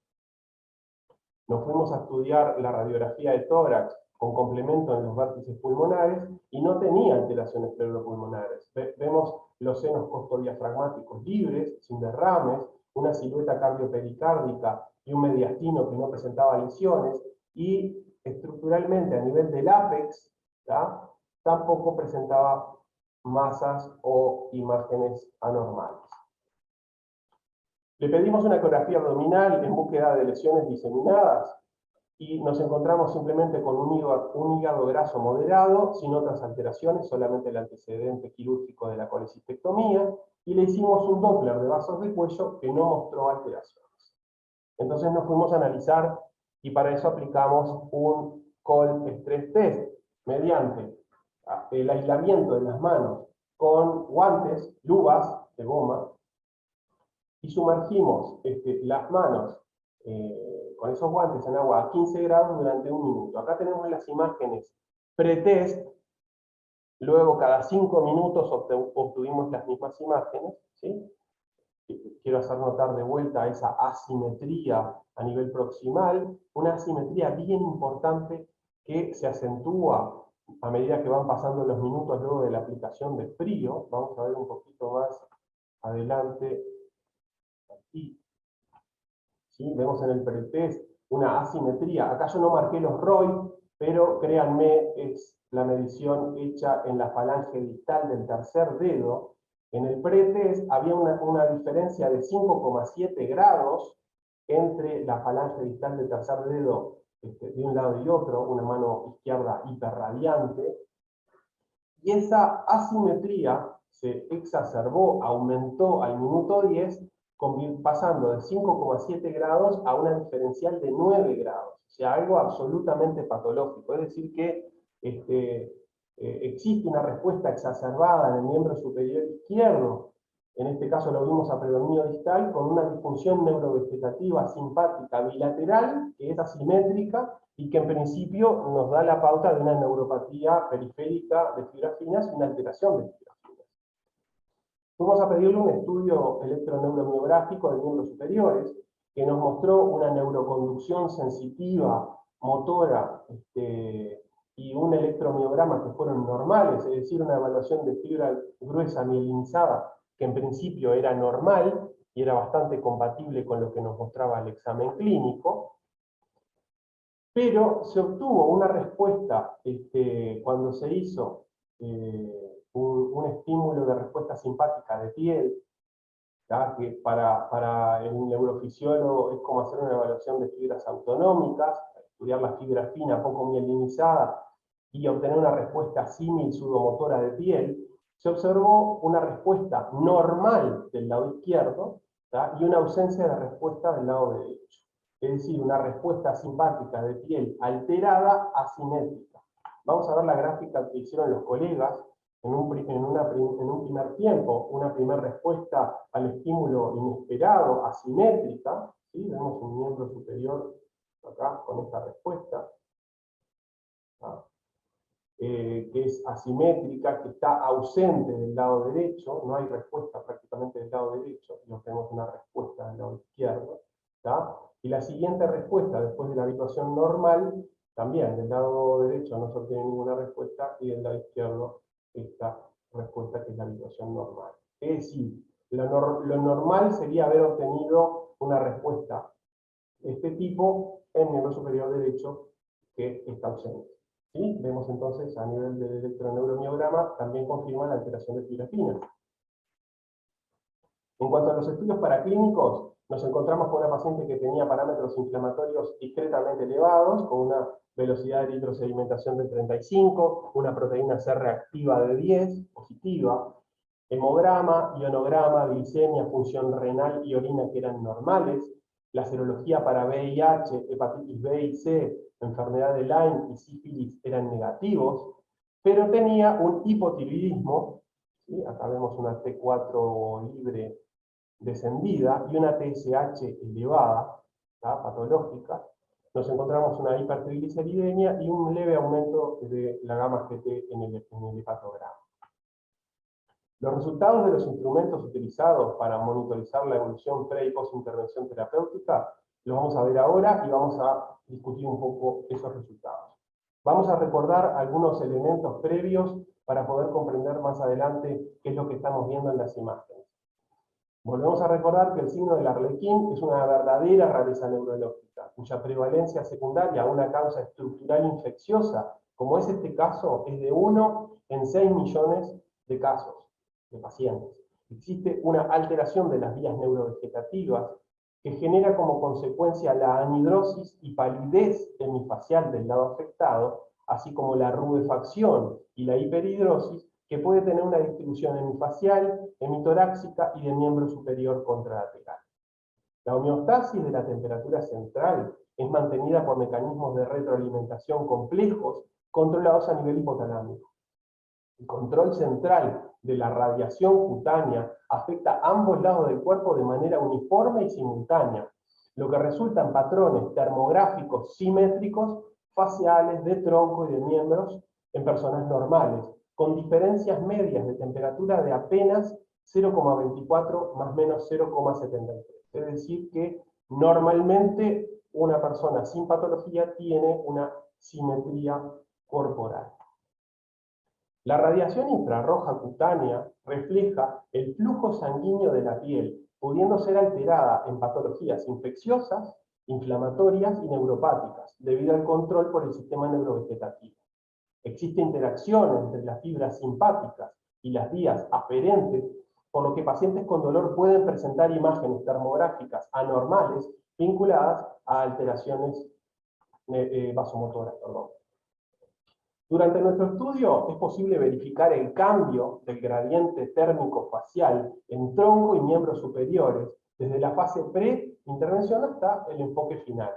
Nos fuimos a estudiar la radiografía de tórax con complemento en los vértices pulmonares y no tenía alteraciones pleuropulmonares. Vemos los senos costodiafragmáticos libres, sin derrames, una silueta cardiopericárdica y un mediastino que no presentaba lesiones, y estructuralmente a nivel del ápex, ¿tá? Tampoco presentaba masas o imágenes anormales. Le pedimos una ecografía abdominal en búsqueda de lesiones diseminadas y nos encontramos simplemente con un hígado graso moderado, sin otras alteraciones, solamente el antecedente quirúrgico de la colecistectomía, y le hicimos un Doppler de vasos de cuello que no mostró alteraciones. Entonces nos fuimos a analizar y para eso aplicamos un Cold Stress Test mediante el aislamiento de las manos con guantes, luvas de goma, y sumergimos las manos con esos guantes en agua a 15 grados durante 1 minuto. Acá tenemos las imágenes pre-test, luego cada 5 minutos obtuvimos las mismas imágenes, ¿sí? Quiero hacer notar de vuelta esa asimetría a nivel proximal, una asimetría bien importante que se acentúa a medida que van pasando los minutos luego de la aplicación de frío. Vamos a ver un poquito más adelante aquí. ¿Sí? Vemos en el pretest una asimetría. Acá yo no marqué los ROI, pero créanme, es la medición hecha en la falange distal del tercer dedo. En el pretest había una diferencia de 5,7 grados entre la falange distal del tercer dedo de un lado y otro, una mano izquierda hiperradiante. Y esa asimetría se exacerbó, aumentó al minuto 10, pasando de 5,7 grados a una diferencial de 9 grados. O sea, algo absolutamente patológico. Es decir, que existe una respuesta exacerbada en el miembro superior izquierdo. En este caso lo vimos a predominio distal, con una disfunción neurovegetativa simpática bilateral, que es asimétrica, y que en principio nos da la pauta de una neuropatía periférica de fibras finas y una alteración de fibras finas. Fuimos a pedirle un estudio electroneuromiográfico de miembros superiores, que nos mostró una neuroconducción sensitiva, motora, y un electromiograma que fueron normales, es decir, una evaluación de fibra gruesa mielinizada, que en principio era normal y era bastante compatible con lo que nos mostraba el examen clínico. Pero se obtuvo una respuesta cuando se hizo un estímulo de respuesta simpática de piel, ¿tá? Que para el neurofisiólogo es como hacer una evaluación de fibras autonómicas, estudiar la fibra fina poco mielinizada y obtener una respuesta símil sudomotora de piel. Se observó una respuesta normal del lado izquierdo, ¿tá? Y una ausencia de respuesta del lado derecho. Es decir, una respuesta simpática de piel alterada, asimétrica. Vamos a ver la gráfica que hicieron los colegas en un primer tiempo, una primera respuesta al estímulo inesperado, asimétrica. ¿Sí? Vemos un miembro superior acá con esta respuesta, ¿tá? Que es asimétrica, que está ausente del lado derecho, no hay respuesta prácticamente del lado derecho, y obtenemos una respuesta del lado izquierdo, ¿tá? Y la siguiente respuesta, después de la habituación normal, también del lado derecho no se obtiene ninguna respuesta, y del lado izquierdo esta respuesta que es la habituación normal. Es decir, lo normal sería haber obtenido una respuesta de este tipo en miembro superior derecho que está ausente. ¿Sí? Vemos entonces a nivel del electroneuromiograma también confirma la alteración de fibras finas. En cuanto a los estudios paraclínicos, nos encontramos con una paciente que tenía parámetros inflamatorios discretamente elevados, con una velocidad de eritrosedimentación de 35, una proteína C reactiva de 10, positiva, hemograma, ionograma, glicemia, función renal y orina que eran normales, la serología para VIH, hepatitis B y C, enfermedad de Lyme y sífilis eran negativos, pero tenía un hipotiroidismo, ¿sí? Acá vemos una T4 libre descendida y una TSH elevada, ¿tá? Patológica. Nos encontramos una hipertrigliceridemia y un leve aumento de la gamma GT en el hepatograma. Los resultados de los instrumentos utilizados para monitorizar la evolución pre- y post-intervención terapéutica los vamos a ver ahora y vamos a discutir un poco esos resultados. Vamos a recordar algunos elementos previos para poder comprender más adelante qué es lo que estamos viendo en las imágenes. Volvemos a recordar que el signo del arlequín es una verdadera rareza neurológica, cuya prevalencia secundaria a una causa estructural infecciosa, como es este caso, es de 1 en 6 millones de casos de pacientes. Existe una alteración de las vías neurovegetativas que genera como consecuencia la anhidrosis y palidez hemifacial del lado afectado, así como la rubefacción y la hiperhidrosis, que puede tener una distribución hemifacial, hemitoráxica y de miembro superior contralateral. La homeostasis de la temperatura central es mantenida por mecanismos de retroalimentación complejos controlados a nivel hipotalámico. El control central de la radiación cutánea afecta a ambos lados del cuerpo de manera uniforme y simultánea, lo que resulta en patrones termográficos simétricos faciales, de tronco y de miembros en personas normales, con diferencias medias de temperatura de apenas 0,24 más menos 0,73. Es decir, que normalmente una persona sin patología tiene una simetría corporal. La radiación infrarroja cutánea refleja el flujo sanguíneo de la piel, pudiendo ser alterada en patologías infecciosas, inflamatorias y neuropáticas, debido al control por el sistema neurovegetativo. Existe interacción entre las fibras simpáticas y las vías aferentes, por lo que pacientes con dolor pueden presentar imágenes termográficas anormales vinculadas a alteraciones vasomotoras. Durante nuestro estudio es posible verificar el cambio del gradiente térmico facial en tronco y miembros superiores, desde la fase pre-intervención hasta el enfoque final.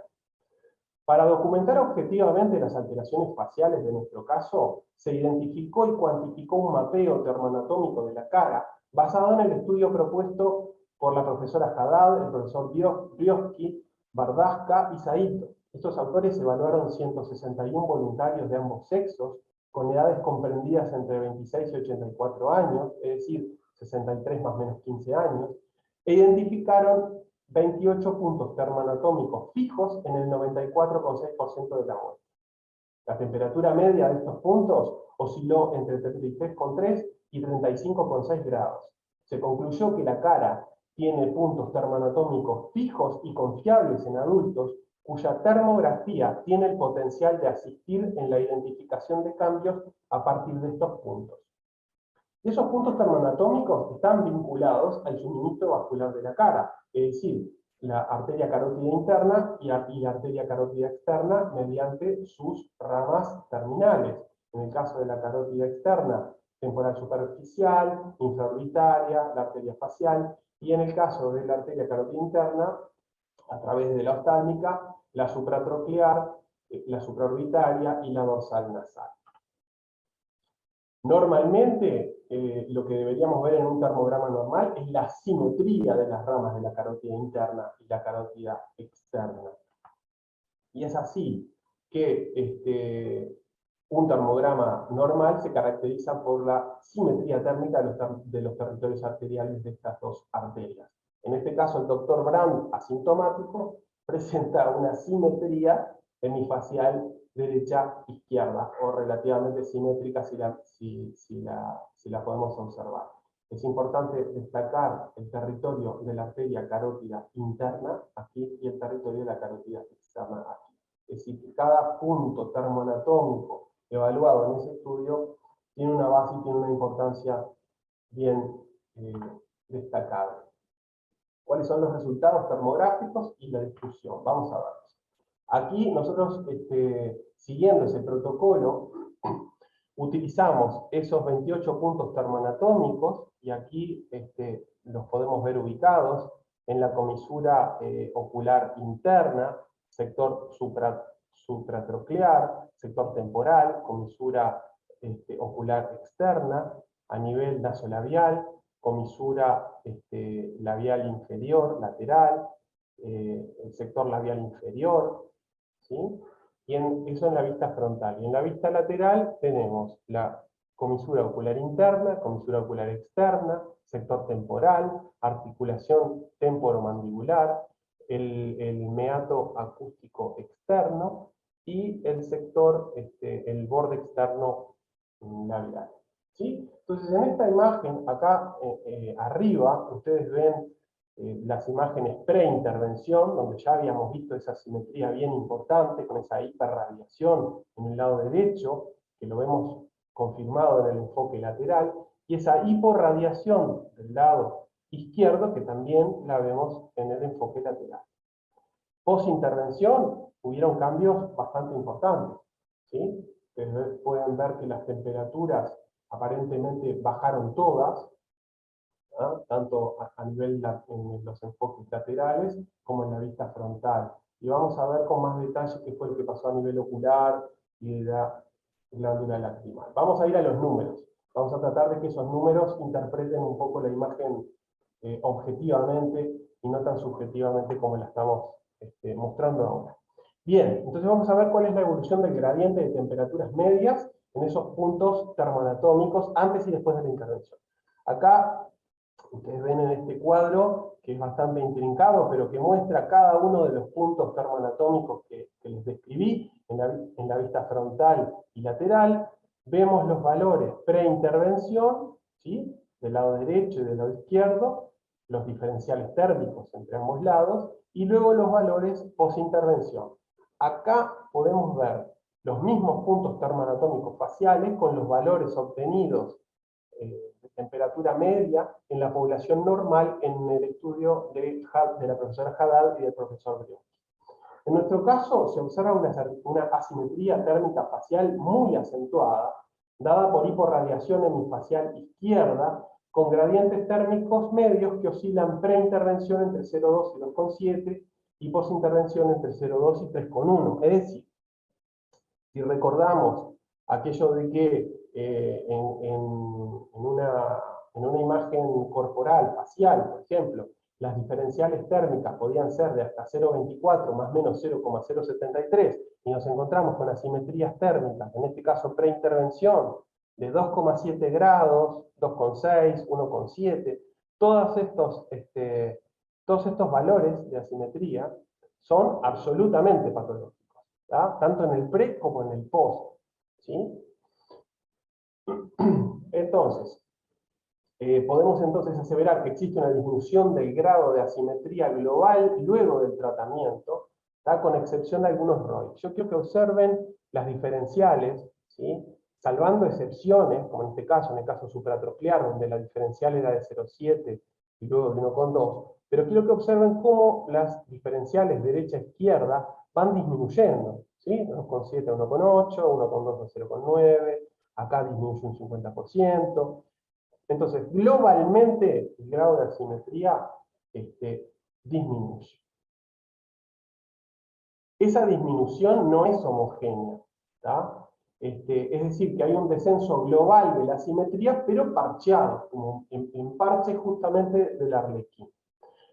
Para documentar objetivamente las alteraciones faciales de nuestro caso, se identificó y cuantificó un mapeo termoanatómico de la cara, basado en el estudio propuesto por la profesora Haddad, el profesor Briosky, Bardasca y Saito. Estos autores evaluaron 161 voluntarios de ambos sexos, con edades comprendidas entre 26 y 84 años, es decir, 63 más o menos 15 años, e identificaron 28 puntos termoanatómicos fijos en el 94,6% de la muestra. La temperatura media de estos puntos osciló entre 33,3 y 35,6 grados. Se concluyó que la cara tiene puntos termoanatómicos fijos y confiables en adultos, cuya termografía tiene el potencial de asistir en la identificación de cambios a partir de estos puntos. Y esos puntos termoanatómicos están vinculados al suministro vascular de la cara, es decir, la arteria carótida interna y la arteria carótida externa mediante sus ramas terminales. En el caso de la carótida externa, temporal superficial, infraorbitaria, la arteria facial, y en el caso de la arteria carótida interna, a través de la oftálmica, la supratroclear, la supraorbitaria y la dorsal nasal. Normalmente, lo que deberíamos ver en un termograma normal es la simetría de las ramas de la carótida interna y la carótida externa. Y es así que un termograma normal se caracteriza por la simetría térmica de los territorios arteriales de estas dos arterias. En este caso, el doctor Brand, asintomático, presenta una simetría hemifacial derecha-izquierda, o relativamente simétrica si la podemos observar. Es importante destacar el territorio de la arteria carótida interna aquí y el territorio de la carótida externa aquí. Es decir, que cada punto termoanatómico evaluado en ese estudio tiene una base y tiene una importancia bien destacable. ¿Cuáles son los resultados termográficos y la discusión? Vamos a verlos. Aquí nosotros, siguiendo ese protocolo, utilizamos esos 28 puntos termoanatómicos, y aquí los podemos ver ubicados en la comisura ocular interna, sector supratroclear, sector temporal, comisura ocular externa, a nivel nasolabial, comisura labial inferior, lateral, el sector labial inferior, ¿sí? Eso en la vista frontal. Y en la vista lateral tenemos la comisura ocular interna, comisura ocular externa, sector temporal, articulación temporomandibular, el meato acústico externo y el sector, el borde externo labial. ¿Sí? Entonces, en esta imagen, acá arriba, ustedes ven las imágenes preintervención, donde ya habíamos visto esa simetría bien importante, con esa hiperradiación en el lado derecho, que lo vemos confirmado en el enfoque lateral, y esa hiporradiación del lado izquierdo, que también la vemos en el enfoque lateral. Post-intervención, hubieron cambios bastante importantes, ¿sí? Ustedes pueden ver que las temperaturas aparentemente bajaron todas, ¿no? Tanto a nivel en los enfoques laterales como en la vista frontal. Y vamos a ver con más detalle qué fue lo que pasó a nivel ocular y de la glándula lacrimal. Vamos a ir a los números. Vamos a tratar de que esos números interpreten un poco la imagen objetivamente y no tan subjetivamente como la estamos mostrando ahora. Bien, entonces vamos a ver cuál es la evolución del gradiente de temperaturas medias en esos puntos termoanatómicos antes y después de la intervención. Acá ustedes ven en este cuadro, que es bastante intrincado, pero que muestra cada uno de los puntos termoanatómicos que les describí en la vista frontal y lateral. Vemos los valores preintervención, ¿sí? Del lado derecho y del lado izquierdo, los diferenciales térmicos entre ambos lados, y luego los valores postintervención. Acá podemos ver los mismos puntos termoanatómicos faciales con los valores obtenidos de temperatura media en la población normal en el estudio de la profesora Haddad y del profesor Brion. En nuestro caso se observa una asimetría térmica facial muy acentuada, dada por hiporradiación hemifacial izquierda, con gradientes térmicos medios que oscilan preintervención entre 0,2 y 2,7 y posintervención entre 0,2 y 3,1. Es decir, si recordamos aquello de que en una imagen corporal, facial, por ejemplo, las diferenciales térmicas podían ser de hasta 0,24 más o menos 0,073, y nos encontramos con asimetrías térmicas, en este caso preintervención, de 2,7 grados, 2,6, 1,7, todos estos valores de asimetría son absolutamente patológicos, ¿tá? Tanto en el pre como en el post, ¿sí? Entonces, podemos entonces aseverar que existe una disminución del grado de asimetría global luego del tratamiento, ¿tá? Con excepción de algunos ROI. Yo quiero que observen las diferenciales, ¿sí? Salvando excepciones, como en este caso, en el caso supratronclear, donde la diferencial era de 0,7 y luego de 1,2, pero quiero que observen cómo las diferenciales derecha-izquierda van disminuyendo, ¿sí? 2,7 a 1,8, 1,2 a 0,9, acá disminuye un 50%. Entonces, globalmente, el grado de asimetría disminuye. Esa disminución no es homogénea, ¿tá? Es decir, que hay un descenso global de la asimetría, pero parcheado, como en parche justamente del arlequín.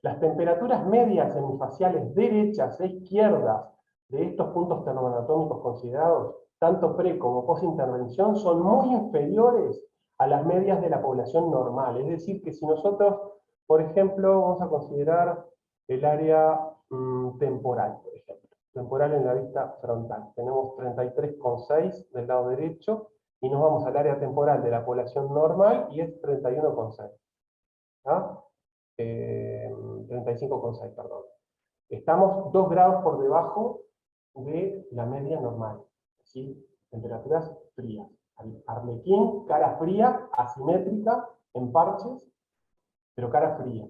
Las temperaturas medias hemifaciales derechas e izquierdas de estos puntos termoanatómicos considerados, tanto pre como post-intervención, son muy inferiores a las medias de la población normal. Es decir, que si nosotros, por ejemplo, vamos a considerar el área temporal, por ejemplo. Temporal en la vista frontal. Tenemos 33,6 del lado derecho, y nos vamos al área temporal de la población normal, y es 31,6. ¿Ah? 35,6, perdón. Estamos 2 grados por debajo de la media normal, ¿sí? Temperaturas frías. Arlequín, cara fría, asimétrica, en parches, pero cara fría.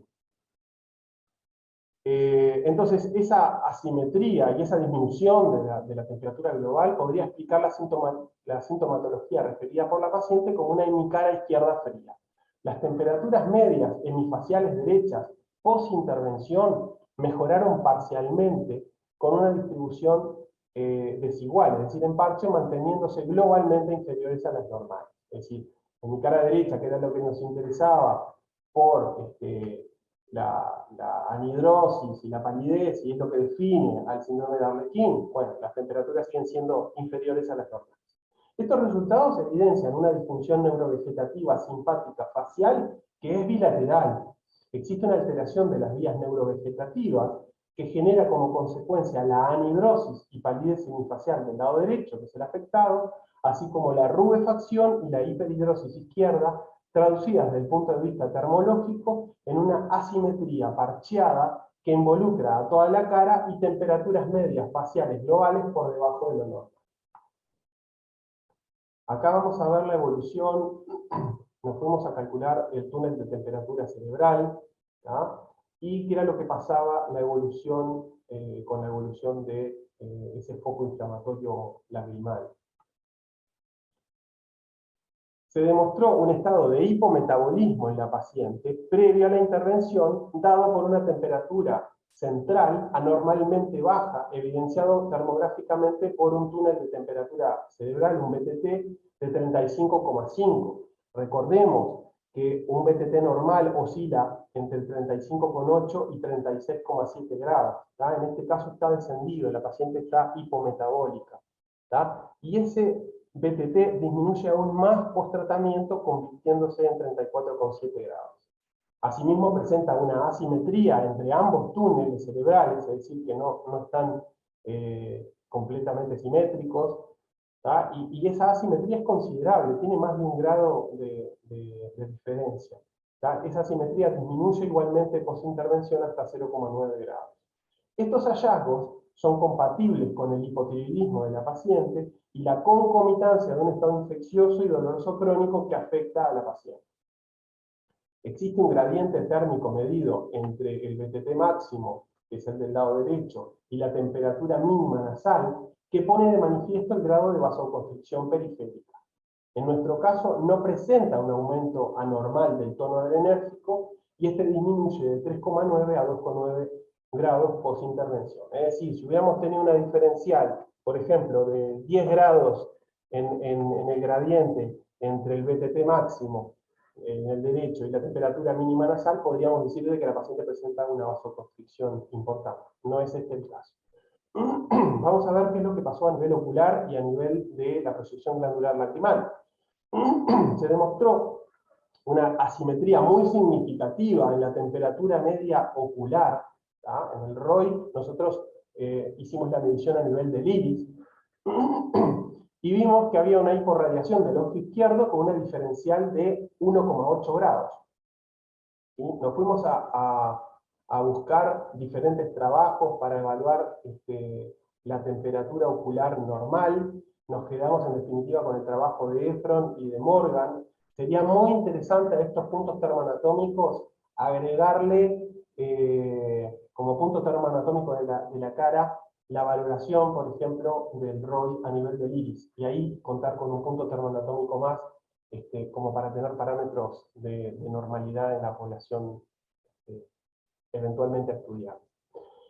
Entonces, esa asimetría y esa disminución de la temperatura global podría explicar la sintomatología referida por la paciente como una hemicara izquierda fría. Las temperaturas medias hemifaciales derechas post-intervención mejoraron parcialmente con una distribución desigual, es decir, en parche manteniéndose globalmente inferiores a las normales. Es decir, hemicara derecha, que era lo que nos interesaba por la anhidrosis y la palidez, y es lo que define al síndrome de Arlequín, bueno, las temperaturas siguen siendo inferiores a las normales. Estos resultados evidencian una disfunción neurovegetativa simpática facial que es bilateral. Existe una alteración de las vías neurovegetativas que genera como consecuencia la anhidrosis y palidez semifacial del lado derecho, que es el afectado, así como la rubefacción y la hiperhidrosis izquierda, traducidas desde el punto de vista termológico en una asimetría parcheada que involucra a toda la cara y temperaturas medias faciales globales por debajo de lo normal. Acá vamos a ver la evolución, nos fuimos a calcular el túnel de temperatura cerebral, ¿tá? Y qué era lo que pasaba la evolución, con la evolución de ese foco inflamatorio lagrimal. Se demostró un estado de hipometabolismo en la paciente previo a la intervención, dado por una temperatura central anormalmente baja, evidenciado termográficamente por un túnel de temperatura cerebral, un BTT, de 35,5. Recordemos que un BTT normal oscila entre el 35,8 y 36,7 grados. ¿Tá? En este caso está descendido, la paciente está hipometabólica. ¿Tá? Y ese BTT disminuye aún más post-tratamiento, convirtiéndose en 34,7 grados. Asimismo, presenta una asimetría entre ambos túneles cerebrales, es decir, que no están completamente simétricos, ¿tá? Y esa asimetría es considerable, tiene más de 1 grado de diferencia. ¿Tá? Esa asimetría disminuye igualmente post-intervención hasta 0,9 grados. Estos hallazgos son compatibles con el hipotiroidismo de la paciente y la concomitancia de un estado infeccioso y doloroso crónico que afecta a la paciente. Existe un gradiente térmico medido entre el BTT máximo, que es el del lado derecho, y la temperatura mínima nasal, que pone de manifiesto el grado de vasoconstricción periférica. En nuestro caso, no presenta un aumento anormal del tono adrenérgico y este disminuye de 3,9 a 2,9 grados post-intervención. Es decir, si hubiéramos tenido una diferencial, por ejemplo, de 10 grados en el gradiente entre el BTT máximo en el derecho y la temperatura mínima nasal, podríamos decir que la paciente presenta una vasoconstricción importante. No es este el caso. Vamos a ver qué es lo que pasó a nivel ocular y a nivel de la proyección glandular lacrimal. Se demostró una asimetría muy significativa en la temperatura media ocular. ¿Tá? En el ROI nosotros hicimos la medición a nivel del iris y vimos que había una hiporradiación del ojo izquierdo con una diferencial de 1,8 grados. ¿Sí? Nos fuimos a buscar diferentes trabajos para evaluar la temperatura ocular normal. Nos quedamos en definitiva con el trabajo de Efron y de Morgan. Sería muy interesante a estos puntos termoanatómicos agregarle como punto termoanatómico de la cara la valoración, por ejemplo, del ROI a nivel del iris, y ahí contar con un punto termoanatómico más como para tener parámetros de normalidad en la población eventualmente a estudiar.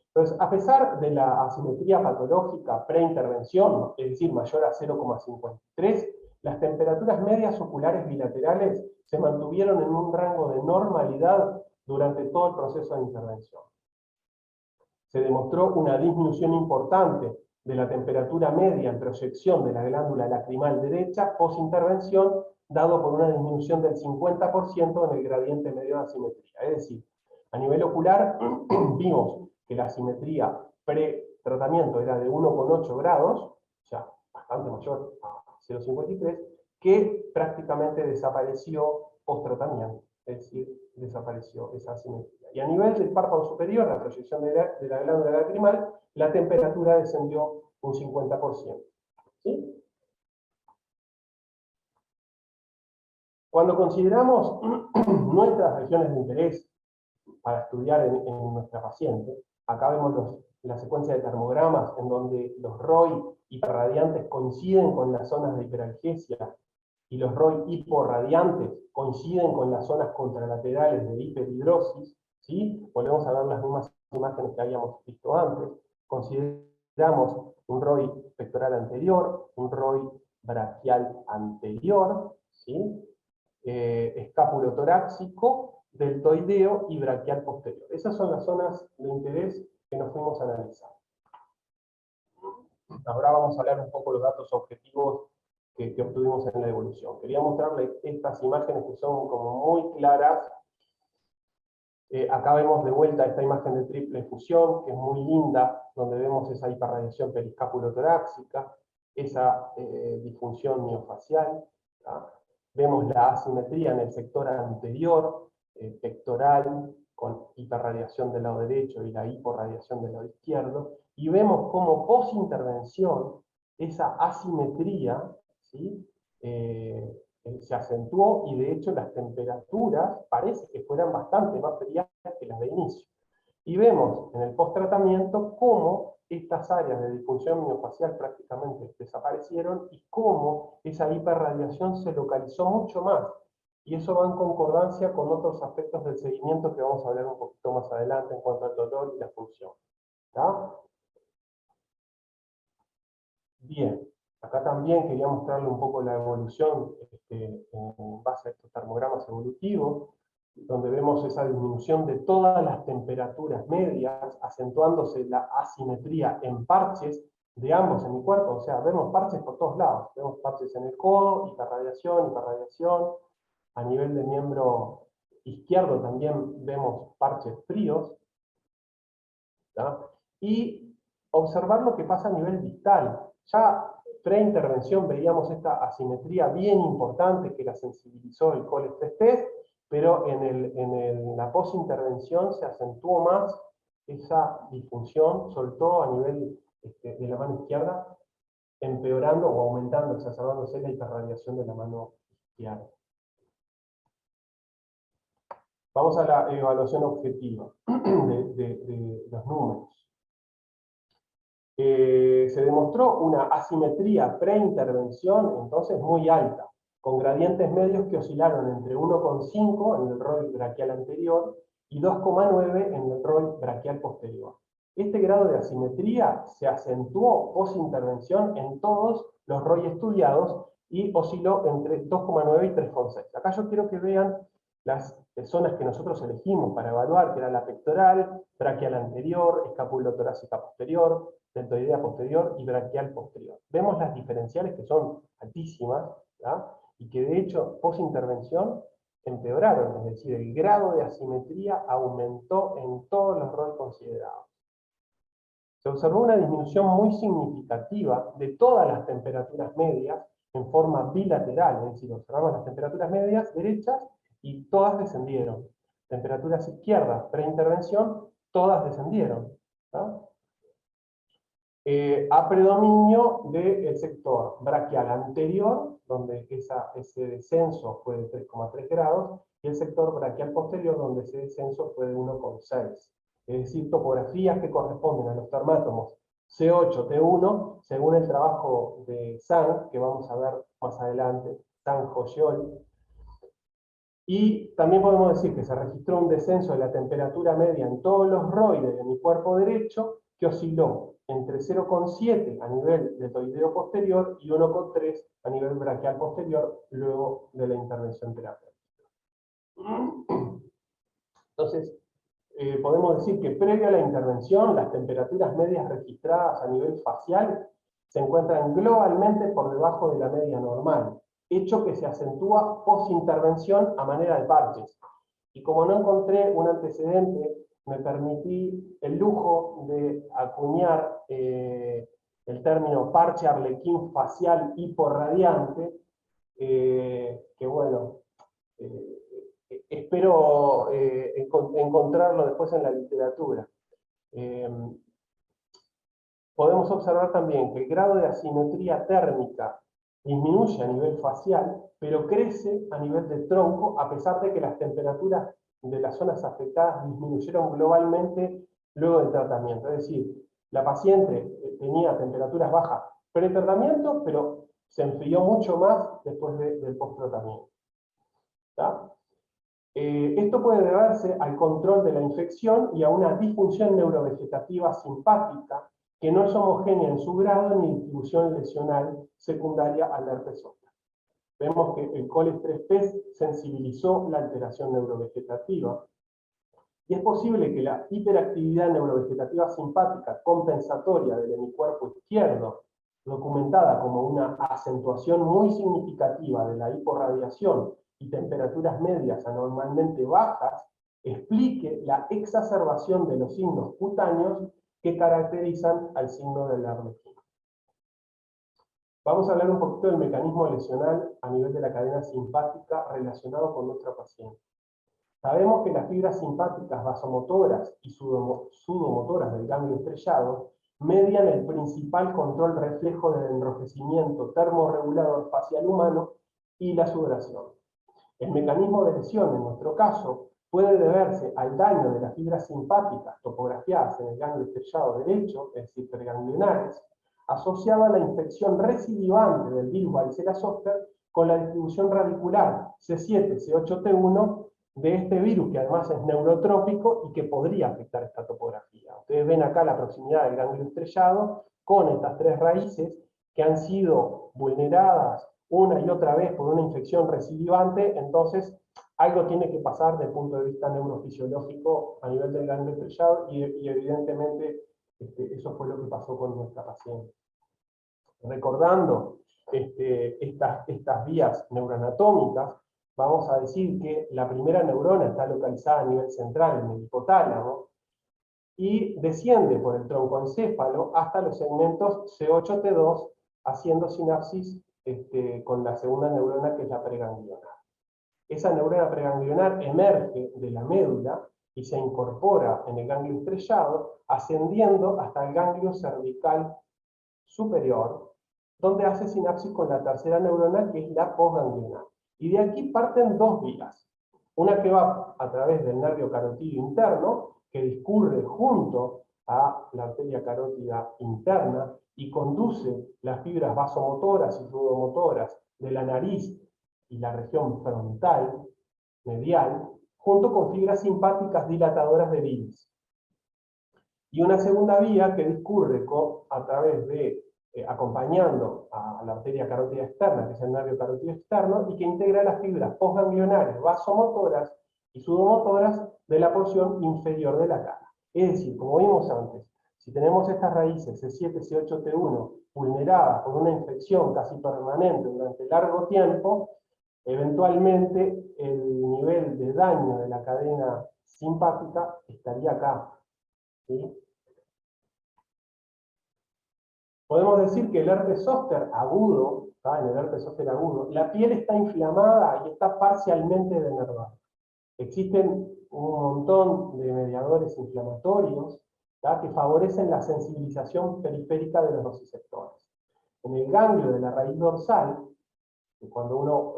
Entonces, a pesar de la asimetría patológica preintervención, es decir, mayor a 0,53, las temperaturas medias oculares bilaterales se mantuvieron en un rango de normalidad durante todo el proceso de intervención. Se demostró una disminución importante de la temperatura media en proyección de la glándula lacrimal derecha post-intervención, dado por una disminución del 50% en el gradiente medio de asimetría. Es decir, a nivel ocular vimos que la asimetría pre-tratamiento era de 1,8 grados, o sea, bastante mayor a 0,53, que prácticamente desapareció post-tratamiento, es decir, desapareció esa asimetría. Y a nivel del párpado superior, la proyección de la glándula lacrimal, la temperatura descendió un 50%. ¿Sí? Cuando consideramos nuestras regiones de interés para estudiar en nuestra paciente, acá vemos la secuencia de termogramas en donde los ROI hiperradiantes coinciden con las zonas de hiperalgesia y los ROI hiporradiantes coinciden con las zonas contralaterales de hiperhidrosis. ¿Sí? Volvemos a ver las mismas imágenes que habíamos visto antes. Consideramos un ROI pectoral anterior, un ROI braquial anterior, ¿sí? Escápulo torácico, deltoideo y braquial posterior. Esas son las zonas de interés que nos fuimos a analizar. Ahora vamos a hablar un poco de los datos objetivos que obtuvimos en la evolución. Quería mostrarles estas imágenes que son como muy claras. Acá vemos de vuelta esta imagen de triple fusión, que es muy linda, donde vemos esa hiperradiación periscápulo-torácica, esa disfunción miofacial. ¿tá? Vemos la asimetría en el sector anterior, pectoral, con hiperradiación del lado derecho y la hiporradiación del lado izquierdo, y vemos cómo post-intervención esa asimetría, ¿sí? Se acentuó y de hecho las temperaturas parece que fueran bastante más frías que las de inicio. Y vemos en el post-tratamiento cómo estas áreas de disfunción miofacial prácticamente desaparecieron y cómo esa hiperradiación se localizó mucho más. Y eso va en concordancia con otros aspectos del seguimiento que vamos a hablar un poquito más adelante en cuanto al dolor y la función. ¿tá? Bien. Acá también quería mostrarle un poco la evolución en base a estos termogramas evolutivos, donde vemos esa disminución de todas las temperaturas medias, acentuándose la asimetría en parches de ambos en mi cuerpo. O sea, vemos parches por todos lados. Vemos parches en el codo, hiperradiación, a nivel de miembro izquierdo también vemos parches fríos. ¿tá? Y observar lo que pasa a nivel distal. Ya preintervención veíamos esta asimetría bien importante que la sensibilizó el Cole-3 test, pero en la posintervención se acentuó más esa disfunción, sobre todo a nivel de la mano izquierda, empeorando o aumentando, exacerbándose la hiperradiación de la mano izquierda. Vamos a la evaluación objetiva de los números. Se demostró una asimetría preintervención, entonces muy alta, con gradientes medios que oscilaron entre 1,5 en el ROI braquial anterior y 2,9 en el ROI braquial posterior. Este grado de asimetría se acentuó post-intervención en todos los ROI estudiados y osciló entre 2,9 y 3,6. Acá yo quiero que vean las zonas que nosotros elegimos para evaluar, que era la pectoral, braquial anterior, escapulotorácica posterior, deltoidea posterior y braquial posterior. Vemos las diferenciales que son altísimas, ¿tá? Y que de hecho, post-intervención, empeoraron, es decir, el grado de asimetría aumentó en todos los ROI considerados. Se observó una disminución muy significativa de todas las temperaturas medias en forma bilateral, es decir, observamos las temperaturas medias derechas y todas descendieron. Temperaturas izquierdas, preintervención, todas descendieron. ¿tá? A predominio del sector braquial anterior, donde ese descenso fue de 3,3 grados, y el sector braquial posterior, donde ese descenso fue de 1,6. Es decir, topografías que corresponden a los termátomos C8, T1, según el trabajo de Zhang, que vamos a ver más adelante, Zhang-Joyol. Y también podemos decir que se registró un descenso de la temperatura media en todos los roides de mi cuerpo derecho, que osciló entre 0,7 a nivel deltoideo posterior y 1,3 a nivel braquial posterior luego de la intervención terapéutica. Entonces, podemos decir que previo a la intervención, las temperaturas medias registradas a nivel facial se encuentran globalmente por debajo de la media normal, hecho que se acentúa post-intervención a manera de parches. Y como no encontré un antecedente, me permití el lujo de acuñar el término parche arlequín facial hiporradiante, que bueno, espero encontrarlo después en la literatura. Podemos observar también que el grado de asimetría térmica disminuye a nivel facial, pero crece a nivel de tronco, a pesar de que las temperaturas de las zonas afectadas disminuyeron globalmente luego del tratamiento. Es decir, la paciente tenía temperaturas bajas pre-tratamiento, pero se enfrió mucho más después del post-tratamiento. Esto puede deberse al control de la infección y a una disfunción neurovegetativa simpática que no es homogénea en su grado ni distribución lesional secundaria al herpes zóster. Vemos que el Cole-3P sensibilizó la alteración neurovegetativa y es posible que la hiperactividad neurovegetativa simpática compensatoria del hemicuerpo izquierdo documentada como una acentuación muy significativa de la hiporradiación y temperaturas medias anormalmente bajas, explique la exacerbación de los signos cutáneos que caracterizan al signo del Arlequín. Vamos a hablar un poquito del mecanismo lesional a nivel de la cadena simpática relacionado con nuestra paciente. Sabemos que las fibras simpáticas vasomotoras y sudomotoras del ganglio estrellado median el principal control reflejo del enrojecimiento termorregulador facial humano y la sudoración. El mecanismo de lesión, en nuestro caso, puede deberse al daño de las fibras simpáticas topografiadas en el ganglio estrellado derecho, es decir, preganglionares, asociada a la infección recidivante del virus varicela zoster con la distribución radicular C7, C8T1 de este virus, que además es neurotrópico y que podría afectar esta topografía. Ustedes ven acá la proximidad del ganglio estrellado con estas tres raíces que han sido vulneradas una y otra vez por una infección recidivante. Entonces algo tiene que pasar desde el punto de vista neurofisiológico a nivel del ganglio estrellado y evidentemente eso fue lo que pasó con nuestra paciente. Recordando estas vías neuroanatómicas, vamos a decir que la primera neurona está localizada a nivel central, en el hipotálamo, y desciende por el troncoencéfalo hasta los segmentos C8-T2, haciendo sinapsis con la segunda neurona, que es la preganglionar. Esa neurona preganglionar emerge de la médula y se incorpora en el ganglio estrellado, ascendiendo hasta el ganglio cervical superior, donde hace sinapsis con la tercera neurona, que es la postganglionar. Y de aquí parten dos vías. Una que va a través del nervio carotidio interno, que discurre junto a la arteria carótida interna y conduce las fibras vasomotoras y sudomotoras de la nariz y la región frontal, medial, junto con fibras simpáticas dilatadoras de bilis. Y una segunda vía que discurre a través de acompañando a la arteria carótida externa, que es el nervio carotido externo, y que integra las fibras postganglionares vasomotoras y sudomotoras de la porción inferior de la cara. Es decir, como vimos antes, si tenemos estas raíces C7, C8, T1 vulneradas por una infección casi permanente durante largo tiempo, eventualmente el nivel de daño de la cadena simpática estaría acá, ¿sí? Podemos decir que el herpes zóster agudo, en el herpes zóster agudo, la piel está inflamada y está parcialmente denervada. Existen un montón de mediadores inflamatorios que favorecen la sensibilización periférica de los nociceptores. En el ganglio de la raíz dorsal, cuando uno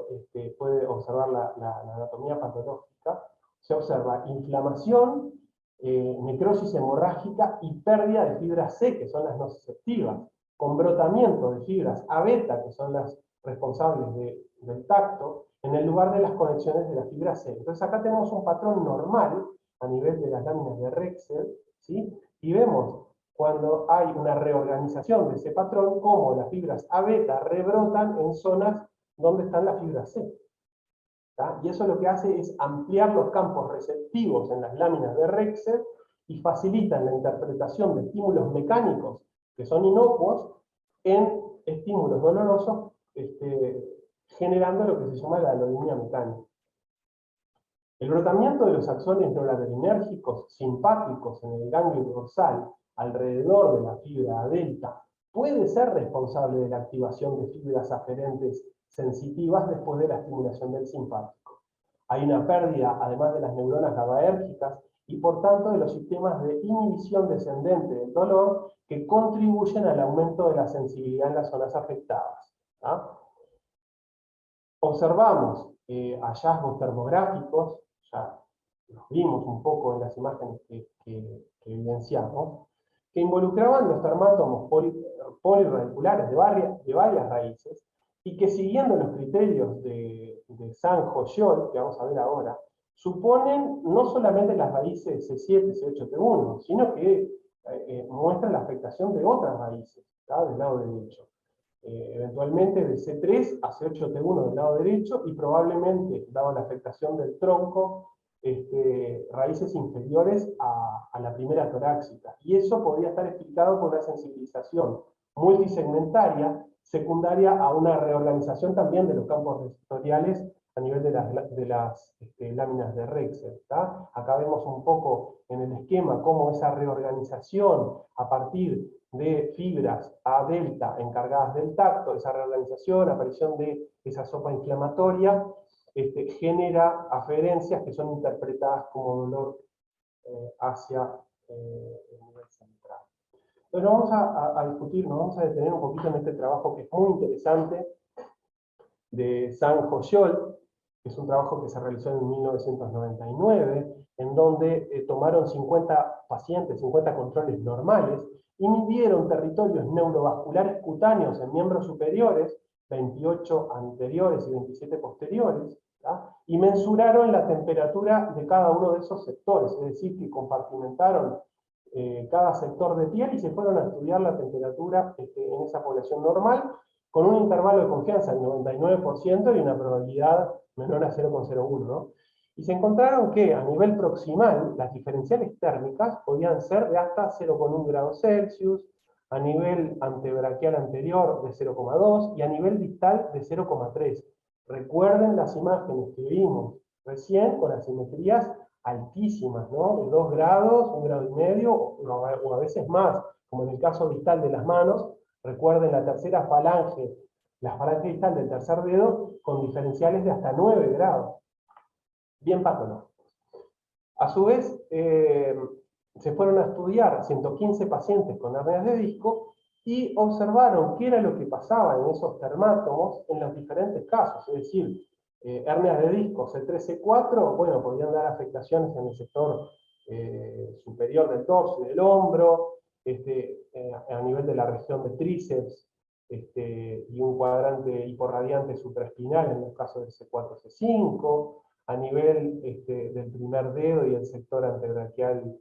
puede observar la anatomía patológica, se observa inflamación, necrosis hemorrágica y pérdida de fibras C, que son las nociceptivas, con brotamiento de fibras A beta, que son las responsables del tacto, en el lugar de las conexiones de la fibra C. Entonces acá tenemos un patrón normal a nivel de las láminas de Rexel, ¿sí? Y vemos cuando hay una reorganización de ese patrón, cómo las fibras A beta rebrotan en zonas donde están las fibras C. ¿tá? Y eso lo que hace es ampliar los campos receptivos en las láminas de Rexel y facilitan la interpretación de estímulos mecánicos que son inocuos en estímulos dolorosos, generando lo que se llama la alodinia mecánica. El brotamiento de los axones noradrenérgicos simpáticos en el ganglio dorsal alrededor de la fibra A delta puede ser responsable de la activación de fibras aferentes sensitivas después de la estimulación del simpático. Hay una pérdida, además de las neuronas GABAérgicas, y por tanto de los sistemas de inhibición descendente del dolor que contribuyen al aumento de la sensibilidad en las zonas afectadas. ¿tá? Observamos hallazgos termográficos, ya los vimos un poco en las imágenes que evidenciamos, que involucraban los dermátomos polirradiculares de varias raíces, y que siguiendo los criterios de Sanjo-Joll, que vamos a ver ahora, suponen no solamente las raíces C7, C8, T1, sino que muestran la afectación de otras raíces, del lado derecho. Eventualmente de C3 a C8T1 del lado derecho, y probablemente, dado la afectación del tronco, raíces inferiores a la primera torácica. Y eso podría estar explicado por una sensibilización multisegmentaria, secundaria a una reorganización también de los campos receptoriales a nivel de las láminas de Rexel. Acá vemos un poco en el esquema cómo esa reorganización a partir de fibras A delta encargadas del tacto, esa reorganización, aparición de esa sopa inflamatoria, genera aferencias que son interpretadas como dolor hacia el nivel central. Entonces vamos a discutir, nos vamos a detener un poquito en este trabajo que es muy interesante de Zhang Hoyol, que es un trabajo que se realizó en 1999, en donde tomaron 50 pacientes, 50 controles normales, y midieron territorios neurovasculares cutáneos en miembros superiores, 28 anteriores y 27 posteriores, y mensuraron la temperatura de cada uno de esos sectores, es decir, que compartimentaron cada sector de piel y se fueron a estudiar la temperatura en esa población normal, con un intervalo de confianza del 99% y una probabilidad menor a 0,01, ¿no? Y se encontraron que a nivel proximal las diferenciales térmicas podían ser de hasta 0,1 grados Celsius, a nivel antebraquial anterior de 0,2 y a nivel distal de 0,3. Recuerden las imágenes que vimos recién con asimetrías altísimas, ¿no? De 2 grados, 1,5 grados, o a veces más, como en el caso distal de las manos. Recuerden la tercera falange, la falange distal del tercer dedo, con diferenciales de hasta 9 grados. Bien patológicos. A su vez, se fueron a estudiar 115 pacientes con hernias de disco y observaron qué era lo que pasaba en esos termátomos en los diferentes casos. Es decir, hernias de disco C3, C4, bueno, podían dar afectaciones en el sector superior del torso y del hombro, a nivel de la región de tríceps, y un cuadrante hiporradiante supraespinal en el caso del C4, C5, a nivel del primer dedo y el sector antebraquial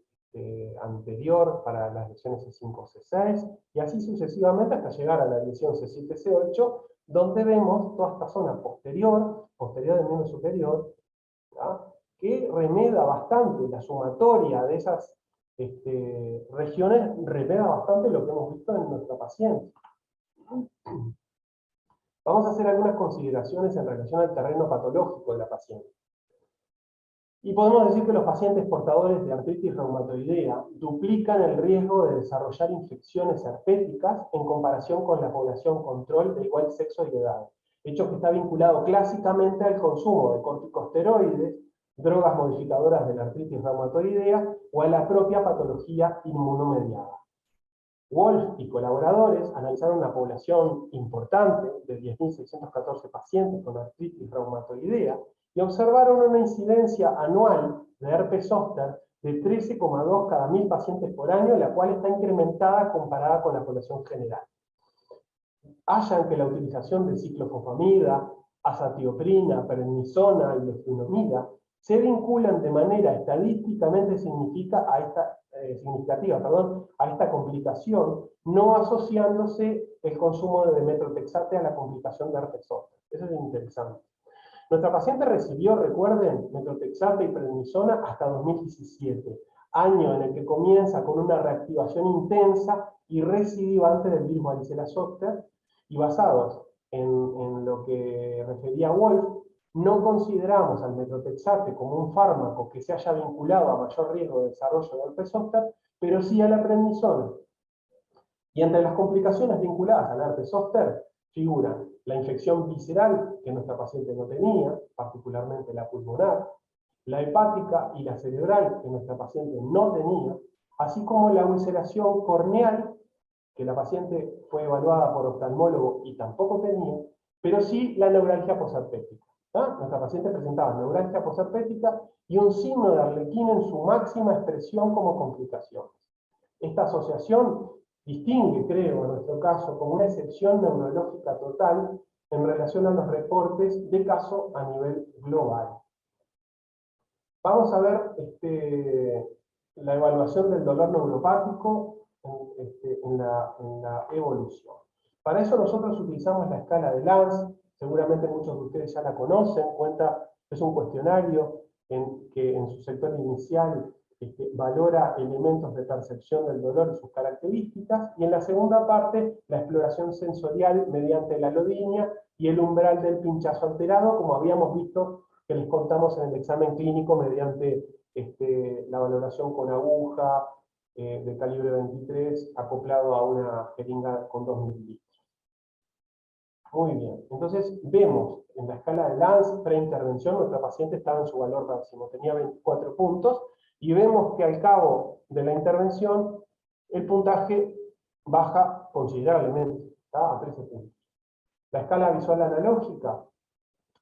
anterior para las lesiones C5, C6, y así sucesivamente hasta llegar a la lesión C7, C8, donde vemos toda esta zona posterior del miembro superior, ¿tá? Que remeda bastante la sumatoria de esas regiones, remeda bastante lo que hemos visto en nuestra paciente. Vamos a hacer algunas consideraciones en relación al terreno patológico de la paciente. Y podemos decir que los pacientes portadores de artritis reumatoidea duplican el riesgo de desarrollar infecciones herpéticas en comparación con la población control de igual sexo y edad, hecho que está vinculado clásicamente al consumo de corticosteroides, drogas modificadoras de la artritis reumatoidea o a la propia patología inmunomediada. Wolf y colaboradores analizaron una población importante de 10.614 pacientes con artritis reumatoidea y observaron una incidencia anual de herpes zóster de 13,2 cada 1.000 pacientes por año, la cual está incrementada comparada con la población general. Hallan que la utilización de ciclofosfamida, azatioprina, prednisona y leflunomida se vinculan de manera estadísticamente significativa a esta complicación, no asociándose el consumo de metrotexate a la complicación de herpes zóster. Eso es interesante. Nuestra paciente recibió, recuerden, metrotexate y prednisona hasta 2017, año en el que comienza con una reactivación intensa y recidivante del virus varicela zoster, y basados en lo que refería Wolf, no consideramos al metrotexate como un fármaco que se haya vinculado a mayor riesgo de desarrollo de herpes zóster, pero sí a la prednisona. Y entre las complicaciones vinculadas al herpes zóster figuran la infección visceral, que nuestra paciente no tenía, particularmente la pulmonar, la hepática y la cerebral, que nuestra paciente no tenía, así como la ulceración corneal, que la paciente fue evaluada por oftalmólogo y tampoco tenía, pero sí la neuralgia posherpética. Nuestra paciente presentaba neuralgia posherpética y un signo de Arlequín en su máxima expresión como complicaciones. Esta asociación distingue, creo, en nuestro caso, como una excepción neurológica total en relación a los reportes de caso a nivel global. Vamos a ver la evaluación del dolor neuropático en la evolución. Para eso nosotros utilizamos la escala de Lance, seguramente muchos de ustedes ya la conocen, es un cuestionario que en su sector inicial valora elementos de percepción del dolor y sus características, y en la segunda parte, la exploración sensorial mediante la alodinia y el umbral del pinchazo alterado, como habíamos visto que les contamos en el examen clínico mediante la valoración con aguja de calibre 23 acoplado a una jeringa con 2 mililitros. Muy bien, entonces vemos en la escala de Lance preintervención, nuestra paciente estaba en su valor máximo, tenía 24 puntos, y vemos que al cabo de la intervención el puntaje baja considerablemente, ¿está? A 13 puntos. La escala visual analógica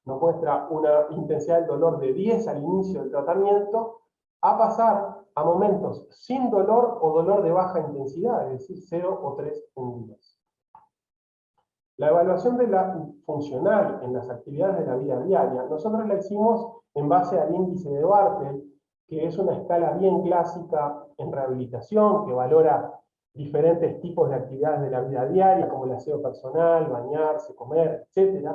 nos muestra una intensidad del dolor de 10 al inicio del tratamiento, a pasar a momentos sin dolor o dolor de baja intensidad, es decir, 0 o 3 en 10. La evaluación de la funcional en las actividades de la vida diaria, nosotros la hicimos en base al índice de Bartel, que es una escala bien clásica en rehabilitación, que valora diferentes tipos de actividades de la vida diaria, como el aseo personal, bañarse, comer, etc.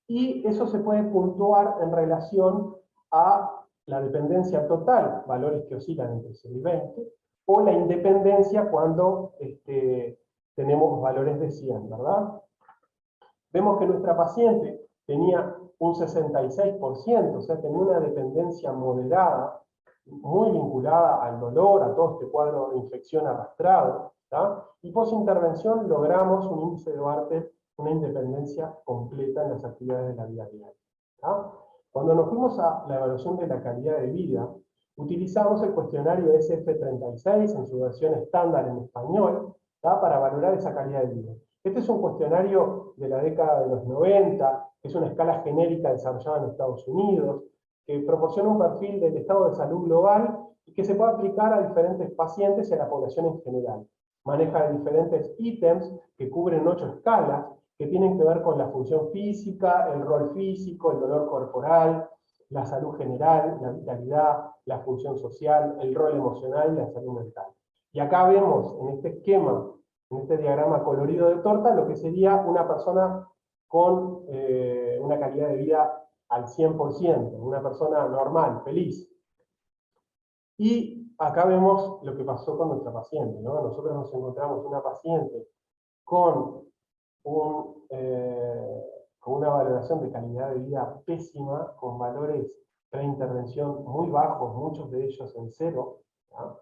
Y eso se puede puntuar en relación a la dependencia total, valores que oscilan entre 0 y 20, o la independencia cuando tenemos valores de 100, ¿verdad? Vemos que nuestra paciente tenía un 66%, o sea, tenía una dependencia moderada, muy vinculada al dolor, a todo este cuadro de infección arrastrado, ¿tá? Y posintervención logramos un índice de Bartel, una independencia completa en las actividades de la vida diaria, ¿tá? Cuando nos fuimos a la evaluación de la calidad de vida, utilizamos el cuestionario SF36 en su versión estándar en español, ¿tá? Para valorar esa calidad de vida. Este es un cuestionario de la década de los 90, que es una escala genérica desarrollada en Estados Unidos, que proporciona un perfil del estado de salud global y que se puede aplicar a diferentes pacientes y a la población en general. Maneja diferentes ítems que cubren 8 escalas, que tienen que ver con la función física, el rol físico, el dolor corporal, la salud general, la vitalidad, la función social, el rol emocional y la salud mental. Y acá vemos en este esquema, en este diagrama colorido de torta, lo que sería una persona con una calidad de vida al 100%, una persona normal, feliz. Y acá vemos lo que pasó con nuestra paciente, ¿no? Nosotros nos encontramos una paciente con una valoración de calidad de vida pésima, con valores preintervención muy bajos, muchos de ellos en 0, ¿tá?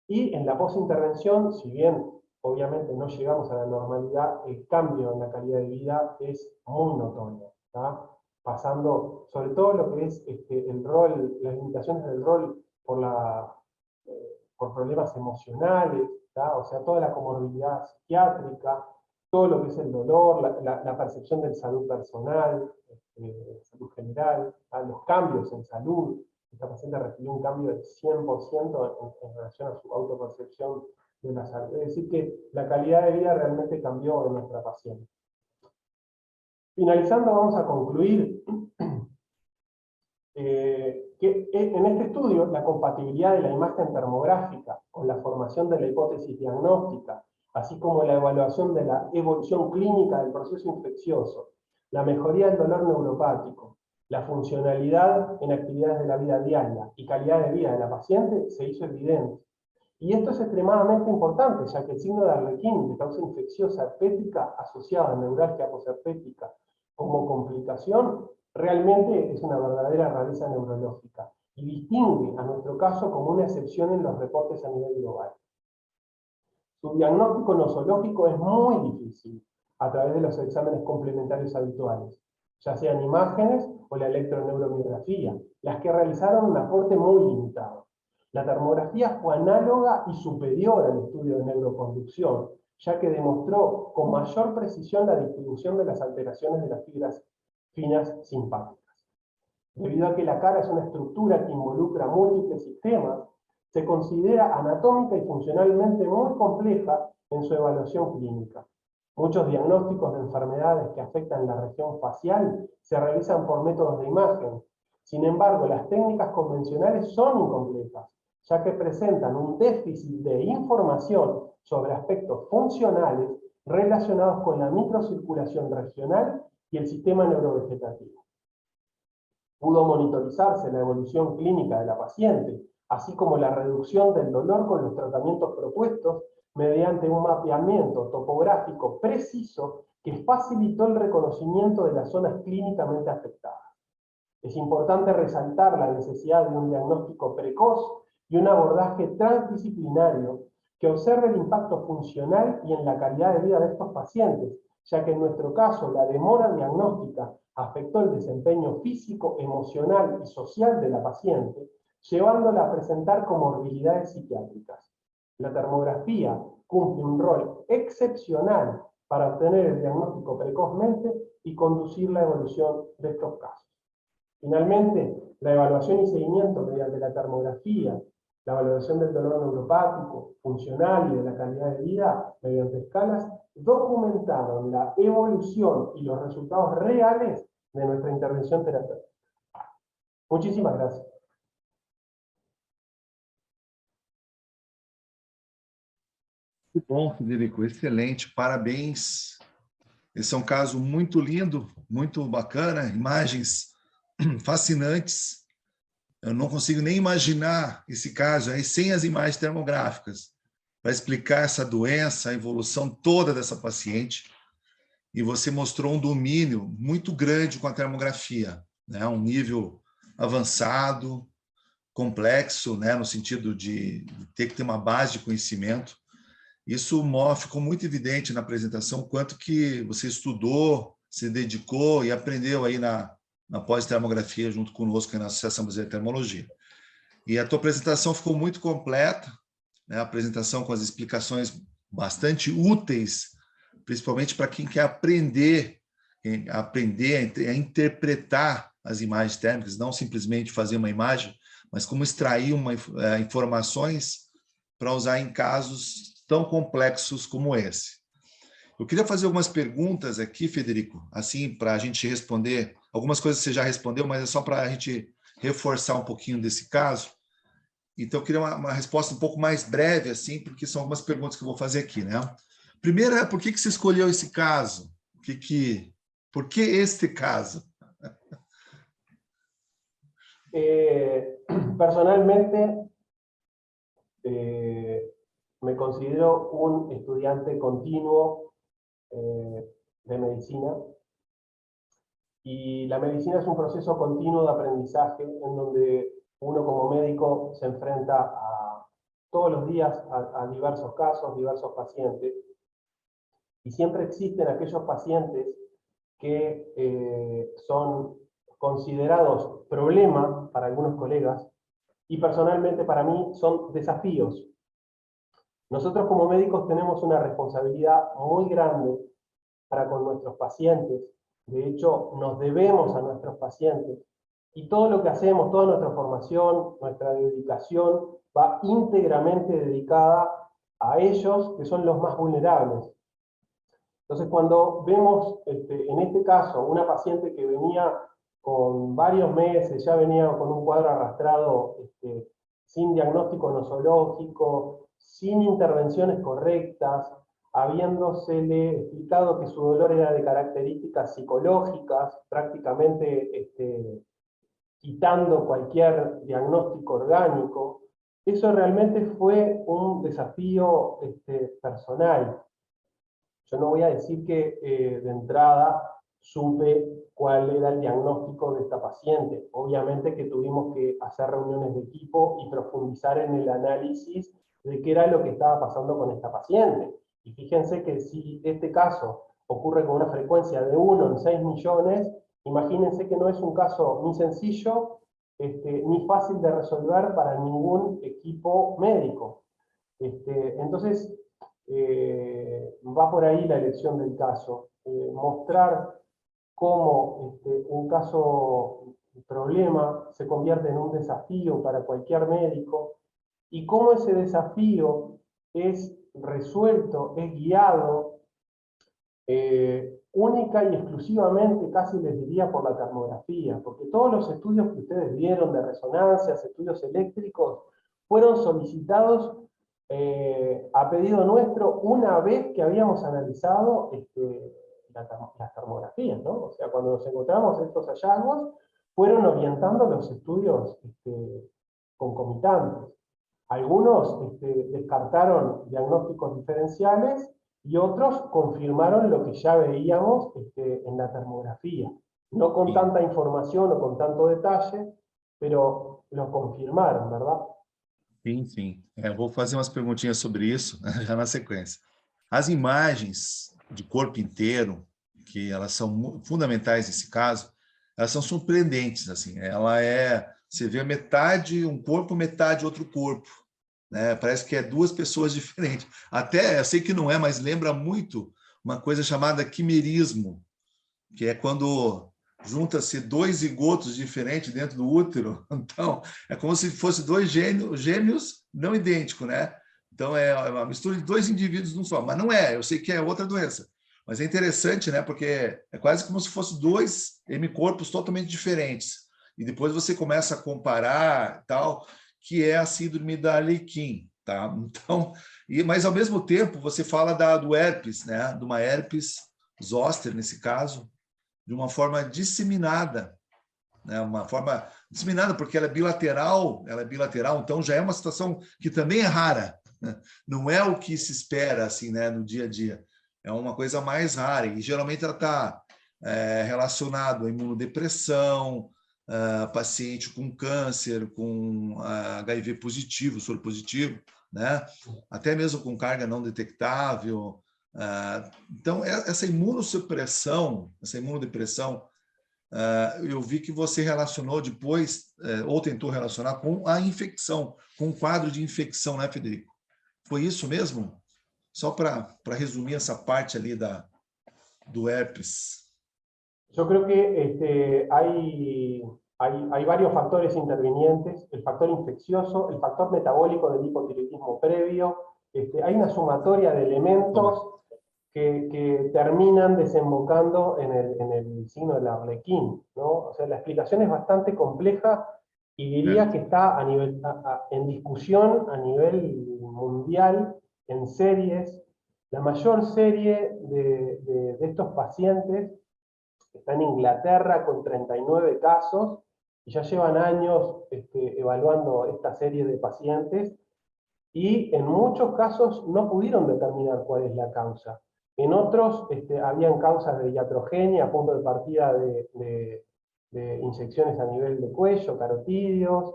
Y en la posintervención, si bien obviamente no llegamos a la normalidad, el cambio en la calidad de vida es muy notorio, ¿tá? Pasando sobre todo lo que es el rol, las limitaciones del rol por problemas emocionales, ¿tá? O sea, toda la comorbilidad psiquiátrica, todo lo que es el dolor, la percepción de salud personal, salud general, ¿tá? Los cambios en salud. Esta paciente recibió un cambio del 100% en relación a su autopercepción de la salud. Es decir, que la calidad de vida realmente cambió en nuestra paciente. Finalizando, vamos a concluir que en este estudio la compatibilidad de la imagen termográfica con la formación de la hipótesis diagnóstica, así como la evaluación de la evolución clínica del proceso infeccioso, la mejoría del dolor neuropático, la funcionalidad en actividades de la vida diaria y calidad de vida de la paciente se hizo evidente. Y esto es extremadamente importante, ya que el signo de Arlequín de causa infecciosa herpética asociada a neuralgia posherpética como complicación, realmente es una verdadera rareza neurológica y distingue a nuestro caso como una excepción en los reportes a nivel global. Su diagnóstico nosológico es muy difícil a través de los exámenes complementarios habituales, ya sean imágenes o la electroneuromiografía, las que realizaron un aporte muy limitado. La termografía fue análoga y superior al estudio de neuroconducción, ya que demostró con mayor precisión la distribución de las alteraciones de las fibras finas simpáticas. Debido a que la cara es una estructura que involucra múltiples sistemas, se considera anatómica y funcionalmente muy compleja en su evaluación clínica. Muchos diagnósticos de enfermedades que afectan la región facial se realizan por métodos de imagen. Sin embargo, las técnicas convencionales son incompletas, ya que presentan un déficit de información sobre aspectos funcionales relacionados con la microcirculación regional y el sistema neurovegetativo. Pudo monitorizarse la evolución clínica de la paciente, así como la reducción del dolor con los tratamientos propuestos mediante un mapeamiento topográfico preciso que facilitó el reconocimiento de las zonas clínicamente afectadas. Es importante resaltar la necesidad de un diagnóstico precoz y un abordaje transdisciplinario que observe el impacto funcional y en la calidad de vida de estos pacientes, ya que en nuestro caso la demora diagnóstica afectó el desempeño físico, emocional y social de la paciente, llevándola a presentar comorbilidades psiquiátricas. La termografía cumple un rol excepcional para obtener el diagnóstico precozmente y conducir la evolución de estos casos. Finalmente, la evaluación y seguimiento mediante la termografía, la valoración del dolor neuropático, funcional y de la calidad de vida mediante escalas, documentaron la evolución y los resultados reales de nuestra intervención terapéutica. Muchísimas gracias. Muito bom, Federico, excelente, parabéns. Esse é um caso muito lindo, muito bacana, imagens fascinantes. Eu não consigo nem imaginar esse caso aí sem as imagens termográficas, para explicar essa doença, a evolução toda dessa paciente. E você mostrou um domínio muito grande com a termografia, né? Um nível avançado, complexo, né? No sentido de ter que ter uma base de conhecimento. Isso ficou muito evidente na apresentação, o quanto que você estudou, se dedicou e aprendeu aí na pós-termografia junto conosco na Associação Brasileira de Termologia. E a tua apresentação ficou muito completa, né? A apresentação com as explicações bastante úteis, principalmente para quem quer aprender a interpretar as imagens térmicas, não simplesmente fazer uma imagem, mas como extrair informações para usar em casos tão complexos como esse. Eu queria fazer algumas perguntas aqui, Federico, assim, para a gente responder. Algumas coisas você já respondeu, mas é só para a gente reforçar um pouquinho desse caso. Então, eu queria uma resposta um pouco mais breve, assim, porque são algumas perguntas que eu vou fazer aqui, né? Primeiro é, por que você escolheu esse caso? Por que este caso? Personalmente, me considero un estudiante continuo de medicina, y la medicina es un proceso continuo de aprendizaje en donde uno como médico se enfrenta todos los días a diversos casos, diversos pacientes, y siempre existen aquellos pacientes que son considerados problemas para algunos colegas, y personalmente para mí son desafíos. Nosotros como médicos tenemos una responsabilidad muy grande para con nuestros pacientes. De hecho, nos debemos a nuestros pacientes. Y todo lo que hacemos, toda nuestra formación, nuestra dedicación, va íntegramente dedicada a ellos, que son los más vulnerables. Entonces, cuando vemos, en este caso, una paciente que venía con varios meses, ya venía con un cuadro arrastrado, sin diagnóstico nosológico, sin intervenciones correctas, habiéndosele explicado que su dolor era de características psicológicas, prácticamente quitando cualquier diagnóstico orgánico, eso realmente fue un desafío personal. Yo no voy a decir que de entrada supe cuál era el diagnóstico de esta paciente. Obviamente que tuvimos que hacer reuniones de equipo y profundizar en el análisis de qué era lo que estaba pasando con esta paciente. Y fíjense que si este caso ocurre con una frecuencia de 1 en 6 millones, imagínense que no es un caso ni sencillo ni fácil de resolver para ningún equipo médico. Entonces, va por ahí la elección del caso. Mostrar cómo un caso, un problema, se convierte en un desafío para cualquier médico, y cómo ese desafío es resuelto, es guiado, única y exclusivamente, casi les diría, por la termografía, porque todos los estudios que ustedes vieron de resonancias, estudios eléctricos, fueron solicitados a pedido nuestro una vez que habíamos analizado las termografías, ¿no? O sea, cuando nos encontramos estos hallazgos, fueron orientando los estudios concomitantes. Algunos descartaron diagnósticos diferenciales y otros confirmaron lo que ya veíamos en la termografía. No con tanta información o con tanto detalle, pero lo confirmaram, ¿verdad? Sim, sim. Eu vou fazer umas perguntinhas sobre isso já na sequência. As imagens de corpo inteiro, que elas são fundamentais nesse caso, elas são surpreendentes, assim. Você vê metade um corpo, metade outro corpo, né? Parece que é duas pessoas diferentes. Até, eu sei que não é, mas lembra muito uma coisa chamada quimerismo, que é quando junta-se dois zigotos diferentes dentro do útero. Então, é como se fosse dois gêmeos não idênticos, né? Então, é uma mistura de dois indivíduos num só. Mas não é, eu sei que é outra doença. Mas é interessante, né? Porque é quase como se fossem dois hemicorpos totalmente diferentes. E depois você começa a comparar, tal, que é a síndrome da Arlequim, tá? Então, mas ao mesmo tempo você fala do herpes, né? De uma herpes zoster, nesse caso, de uma forma disseminada, né? Uma forma disseminada porque ela é bilateral, então já é uma situação que também é rara, né? Não é o que se espera assim, né, no dia a dia. É uma coisa mais rara e geralmente ela está relacionada à imunodepressão, paciente com câncer, com HIV positivo, soro positivo, né? Até mesmo com carga não detectável. Então, essa imunossupressão, essa imunodepressão, eu vi que você relacionou depois, ou tentou relacionar com a infecção, com o quadro de infecção, né, Federico? Foi isso mesmo? Só para resumir essa parte ali do herpes. Yo creo que hay varios factores intervinientes, el factor infeccioso, el factor metabólico del hipotiroidismo previo, hay una sumatoria de elementos que terminan desembocando en el signo del Arlequín, ¿no? O sea, la explicación es bastante compleja y diría que está en discusión a nivel mundial, en series. La mayor serie de estos pacientes está en Inglaterra con 39 casos y ya llevan años evaluando esta serie de pacientes y en muchos casos no pudieron determinar cuál es la causa. En otros habían causas de iatrogenia, punto de partida de inyecciones a nivel de cuello, carotidios,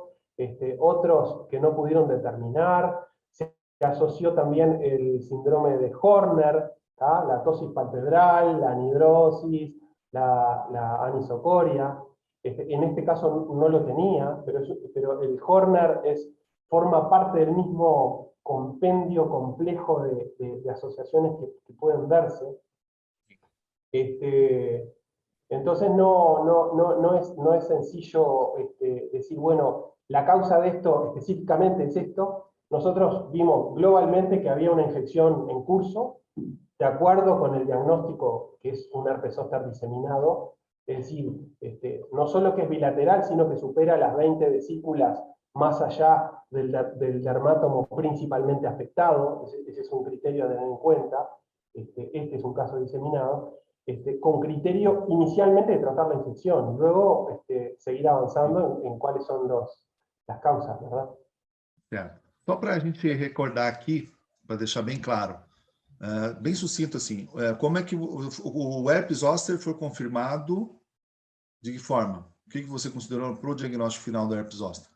otros que no pudieron determinar. Se asoció también el síndrome de Horner, ¿tá? La tosis palpebral, la anhidrosis, la anisocoria. En este caso no lo tenía, pero el Horner forma parte del mismo compendio complejo de asociaciones que pueden verse. Entonces no es sencillo decir, bueno, la causa de esto específicamente es esto. Nosotros vimos globalmente que había una infección en curso, de acuerdo con el diagnóstico que es un herpes zóster diseminado, es decir, no solo que es bilateral, sino que supera las 20 vesículas más allá del dermátomo principalmente afectado. Ese es un criterio a tener en cuenta. Este es un caso diseminado, con criterio inicialmente de tratar la infección, y luego seguir avanzando en cuáles son las causas, ¿verdad? Certo. Só para a gente recordar aqui, para deixar bem claro, bem sucinto assim, como é que o herpes zoster foi confirmado, de que forma? O que você considerou para o diagnóstico final do herpes zoster?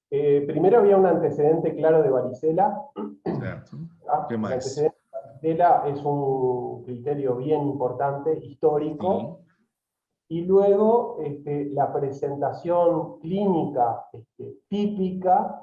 Primero había un antecedente claro de varicela. Certo. ¿Qué El más? antecedente de varicela es un criterio bien importante, histórico. Sim. Y luego la presentación clínica típica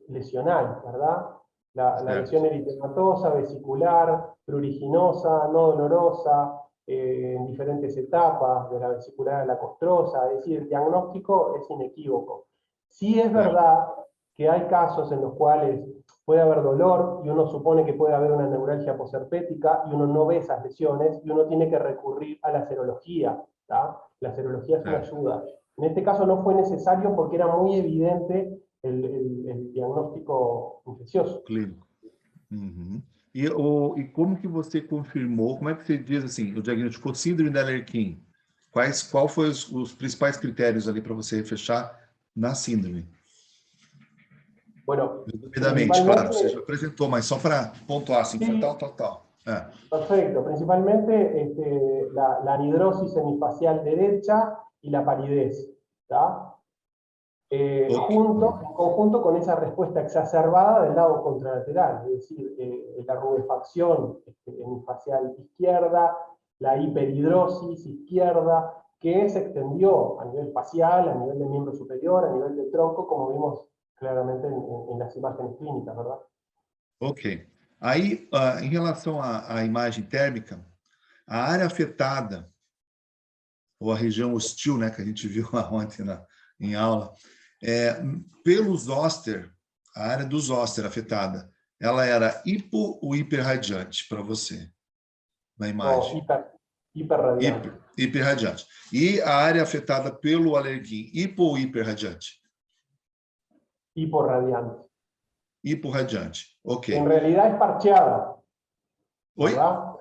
lesional, ¿verdad? La lesión eritematosa, vesicular, pruriginosa, no dolorosa, en diferentes etapas, de la vesicular a la costrosa, es decir, el diagnóstico es inequívoco. Sí es verdad que hay casos en los cuales puede haber dolor y uno supone que puede haber una neuralgia posherpética y uno no ve esas lesiones y uno tiene que recurrir a la serología, ¿tá? La serología es una ayuda. En este caso no fue necesario porque era muy evidente el diagnóstico infeccioso. Clínico. Uhum. E como que você confirmou, como é que você diz assim, o diagnóstico síndrome da Arlequim? Qual foi os principais critérios ali para você fechar na síndrome. Bueno, Resumidamente, claro, você já apresentou, mas só para pontuar assim, sí, tal. Perfecto, principalmente la anhidrosis hemifacial derecha y la palidez, ¿tá? Okay. En conjunto con esa respuesta exacerbada del lado contralateral, es decir, la rubefacción hemifacial izquierda, la hiperhidrosis izquierda, que se extendió a nivel facial, a nivel del miembro superior, a nivel del tronco, como vimos claramente en las imágenes clínicas, ¿verdad? Ok. Aí, em relação à imagem térmica, a área afetada, ou a região hostil, né, que a gente viu lá ontem em aula, pelo zoster, a área do zoster afetada, ela era hipo ou hiperradiante para você, na imagem? No, hiperradiante. Hiperradiante. E a área afetada pelo alerguim, hipo ou hiperradiante? Hiporradiante. Hiporradiante, ok. En realidad es parcheada, ¿verdad? Oi?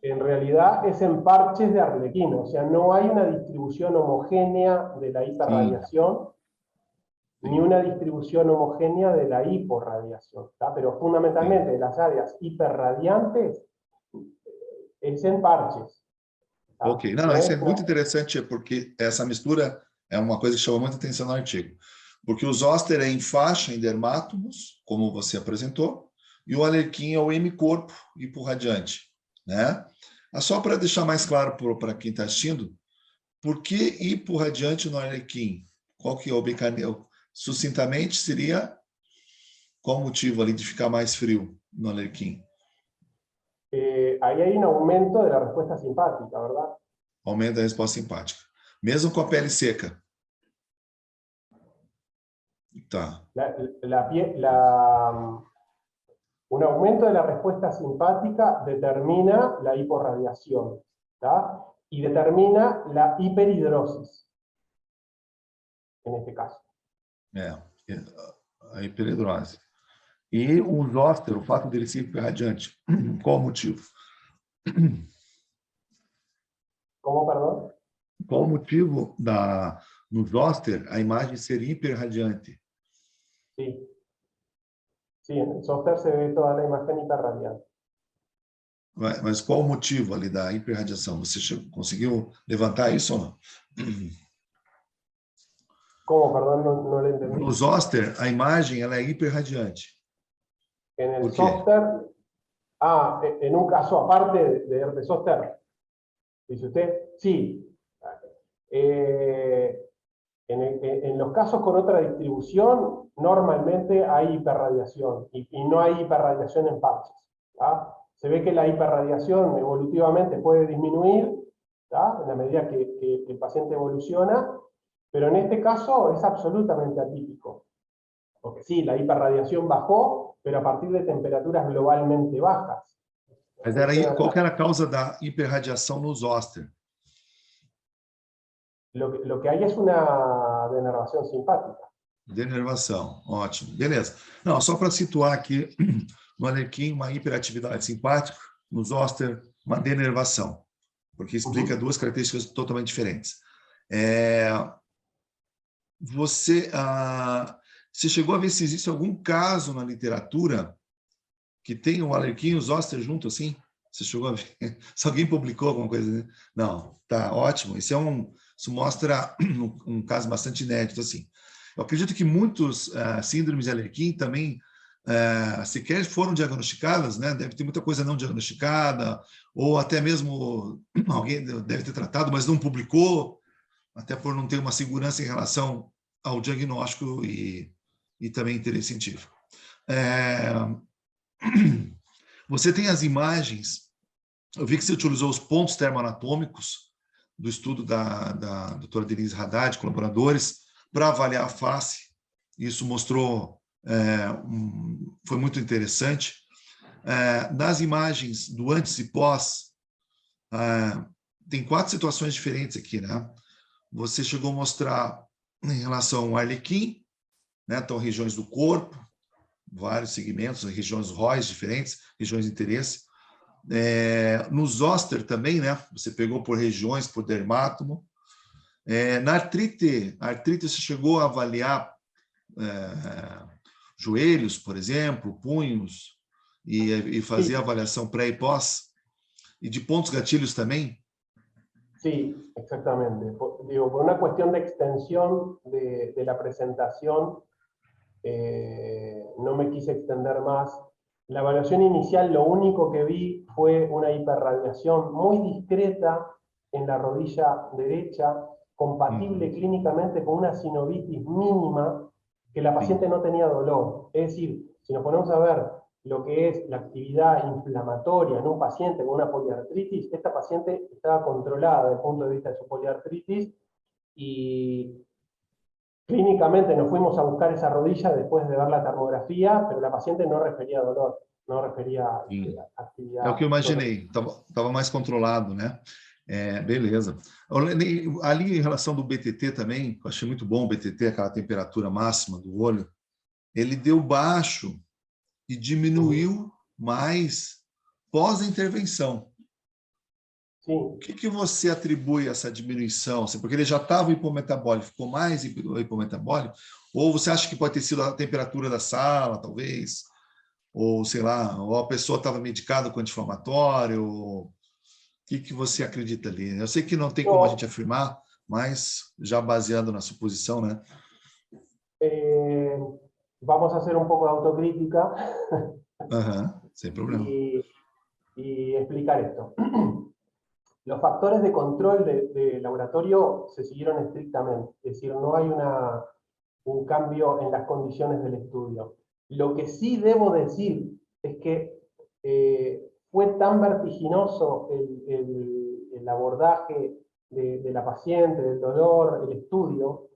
En realidad es en parches de arlequino, o sea, no hay una distribución homogénea de la hiperradiación, ni una distribución homogénea de la hiporradiación, ¿tá? Pero fundamentalmente las áreas hiperradiantes es en parches. ¿tá? Ok, não, isso é muito interessante, porque essa mistura é uma coisa que chama muita atenção no artigo. Porque o zoster é em faixa, em dermátomos, como você apresentou, e o alerquim é o hemicorpo hiporradiante, né? Só para deixar mais claro para quem está assistindo, por que hiporradiante no alerquim? Qual que é o mecanismo? Sucintamente, seria qual o motivo ali de ficar mais frio no alerquim? Ahí hay un aumento de la respuesta simpática, ¿verdad? Aumenta a resposta simpática. Mesmo com a pele seca. Tá. Un aumento de la respuesta simpática determina la hiporradiación, ¿tá? Y determina la hiperhidrosis, en este caso. A hiperhidrose. E o zoster, o fato dele ser hiperradiante, qual o motivo? ¿Cómo, perdón? Qual o motivo no zoster a imagem ser hiperradiante? Sí. Sí, en el software se ve toda la imagen hiperradiante. Mas qual o motivo ali da hiperradiação? Você conseguiu levantar isso ou não? ¿Cómo? Perdón, no le entendí. No zoster, a imagem ela é hiperradiante. En el ¿Por qué? software, en un caso aparte de software, dice usted, sí. En los casos con otra distribución, normalmente hay hiperradiación y no hay hiperradiación en parches. ¿tá? Se ve que la hiperradiación evolutivamente puede disminuir, ¿tá? En la medida que el paciente evoluciona, pero en este caso es absolutamente atípico. Porque sí, la hiperradiación bajó, pero a partir de temperaturas globalmente bajas. Mas qual que era a causa da hiperradiação no zoster? Lo que hay es una denervación simpática. Denervação, ótimo. Beleza. Não, só para situar aqui, no alerquim, uma hiperatividade simpática, no zoster, uma denervação, porque explica duas características totalmente diferentes. Você chegou a ver se existe algum caso na literatura que tenha o alerquim e o zoster junto assim? Você chegou a ver? Se alguém publicou alguma coisa? Né? Não, tá ótimo. Isso mostra um caso bastante inédito assim. Eu acredito que muitos síndromes de alerquim também sequer foram diagnosticadas, né? Deve ter muita coisa não diagnosticada, ou até mesmo alguém deve ter tratado, mas não publicou, até por não ter uma segurança em relação ao diagnóstico e também interesse científico. Você tem as imagens, eu vi que você utilizou os pontos termoanatômicos do estudo da doutora Denise Haddad, colaboradores, para avaliar a face. Isso mostrou, foi muito interessante. Nas imagens do antes e pós, tem 4 situações diferentes aqui, né? Você chegou a mostrar em relação ao arlequim, né? Então, regiões do corpo, vários segmentos, regiões ROIs diferentes, regiões de interesse. No zoster também, né? Você pegou por regiões, por dermátomo. Na artrite, você chegou a avaliar joelhos, por exemplo, punhos, e fazer Sí, avaliação pré e pós? E de pontos gatilhos também? sí, exactamente. Digo, por una cuestión de extensión de la presentación, no me quise extender más. La evaluación inicial, lo único que vi fue una hiperradiación muy discreta en la rodilla derecha, compatible clínicamente con una sinovitis mínima, que la Sim. paciente no tenía dolor. Es decir, si nos ponemos a ver lo que es la actividad inflamatoria en un paciente con una poliartritis, esta paciente estaba controlada desde el punto de vista de su poliartritis y clínicamente nos fuimos a buscar esa rodilla después de ver la termografía, pero la paciente no refería dolor, no refería Sim. É o actividad. que eu imaginei, estava mais controlado, né? Beleza. Ali em relação do BTT também, eu achei muito bom o BTT, aquela temperatura máxima do olho, ele deu baixo e diminuiu mais pós a intervenção. Sim. O que você atribui a essa diminuição? Porque ele já estava hipometabólico, ficou mais hipometabólico? Ou você acha que pode ter sido a temperatura da sala, talvez? Ou, sei lá, ou a pessoa estava medicada com anti-inflamatório? O que você acredita ali? Eu sei que não tem como a gente afirmar, mas já baseado na suposição, né? Vamos a hacer un poco de autocrítica Sem problema. y explicar esto. Los factores de control de laboratorio se siguieron estrictamente, es decir, no hay un cambio en las condiciones del estudio. Lo que sí debo decir es que fue tan vertiginoso el abordaje de la paciente, del dolor, el estudio,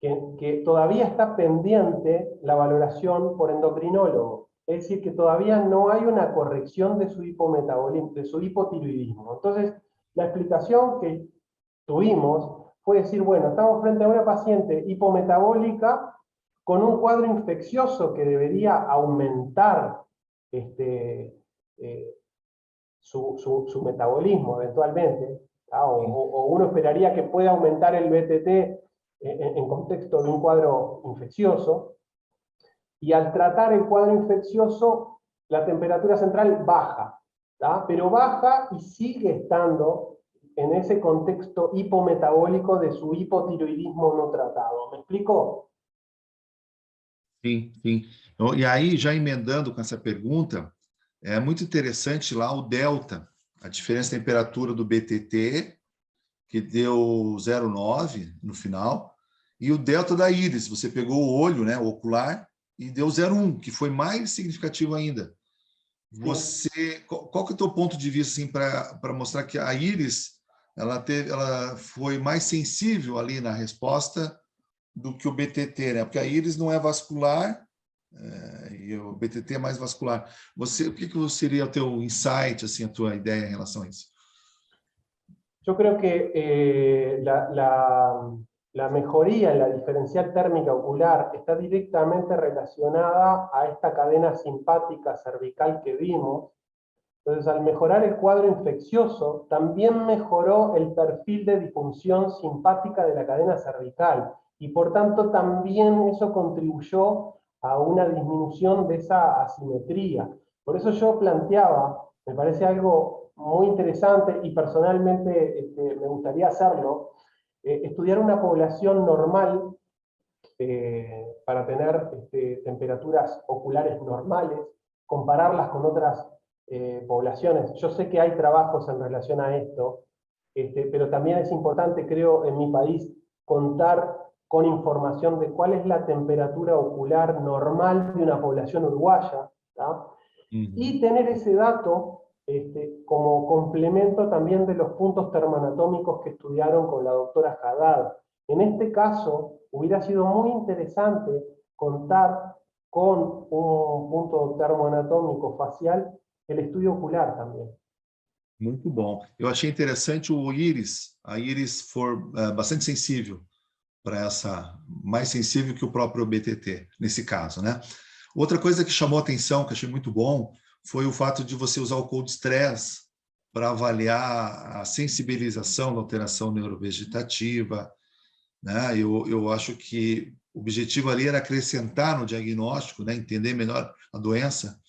que todavía está pendiente la valoración por endocrinólogo. Es decir, que todavía no hay una corrección de su hipometabolismo, de su hipotiroidismo. Entonces, la explicación que tuvimos fue decir, bueno, estamos frente a una paciente hipometabólica con un cuadro infeccioso que debería aumentar su metabolismo eventualmente, o uno esperaría que pueda aumentar el BTT en contexto de un cuadro infeccioso, y al tratar el cuadro infeccioso, la temperatura central baja, pero baja y sigue estando en ese contexto hipometabólico de su hipotiroidismo no tratado. ¿Me explico? Sim, sim. E aí, já emendando com essa pergunta, é muito interessante lá o delta, a diferença de temperatura do BTT, que deu 0,9 no final, e o delta da íris, você pegou o olho, né, o ocular, e deu 0,1, que foi mais significativo ainda. Qual que é o teu ponto de vista assim, para mostrar que a íris ela foi mais sensível ali na resposta do que o BTT, né? Porque a íris não é vascular e o BTT é mais vascular. O que seria o teu insight, assim, a tua ideia em relação a isso? Yo creo que la mejoría en la diferencial térmica ocular está directamente relacionada a esta cadena simpática cervical que vimos. Entonces, al mejorar el cuadro infeccioso, también mejoró el perfil de disfunción simpática de la cadena cervical, y por tanto también eso contribuyó a una disminución de esa asimetría. Por eso yo planteaba, me parece algo muy interesante y personalmente me gustaría hacerlo, estudiar una población normal para tener temperaturas oculares normales, compararlas con otras poblaciones. Yo sé que hay trabajos en relación a esto, pero también es importante, creo, en mi país, contar con información de cuál es la temperatura ocular normal de una población uruguaya, y tener ese dato como complemento también de los puntos termoanatómicos que estudiaron con la doctora Haddad. En este caso, hubiera sido muy interesante contar con un punto termoanatômico facial, el estudio ocular também. Muito bom. Eu achei interessante o íris, a íris for bastante sensível para essa, mais sensível que o próprio BTT, nesse caso, né? Outra coisa que chamou a atenção, que achei muito bom, foi o fato de você usar o cold stress para avaliar a sensibilização da alteração neurovegetativa, né? Eu acho que o objetivo ali era acrescentar no diagnóstico, né? Entender melhor a doença.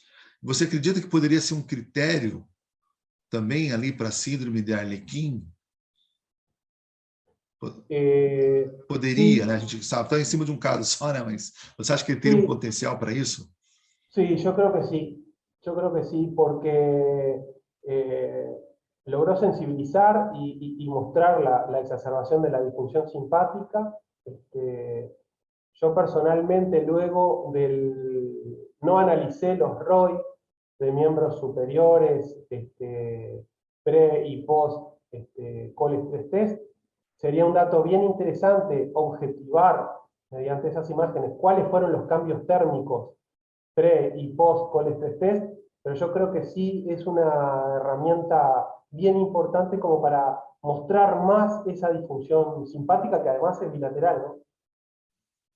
Você acredita que poderia ser um critério também ali para a síndrome de Arlequim? Poderia, Sí, né? A gente sabe, está em cima de um caso só, né? Mas você acha que ele teria um sí, potencial para isso? sí, yo creo que sí. Yo creo que sí, porque eh, logró sensibilizar y mostrar la exacerbación de la disfunción simpática. Yo personalmente, luego no analicé los ROI de miembros superiores, pre y post call-stress test. Sería un dato bien interesante objetivar mediante esas imágenes cuáles fueron los cambios térmicos pre y post call-stress test, pero yo creo que sí es una herramienta bien importante como para mostrar más esa disfunción simpática que además es bilateral, ¿no?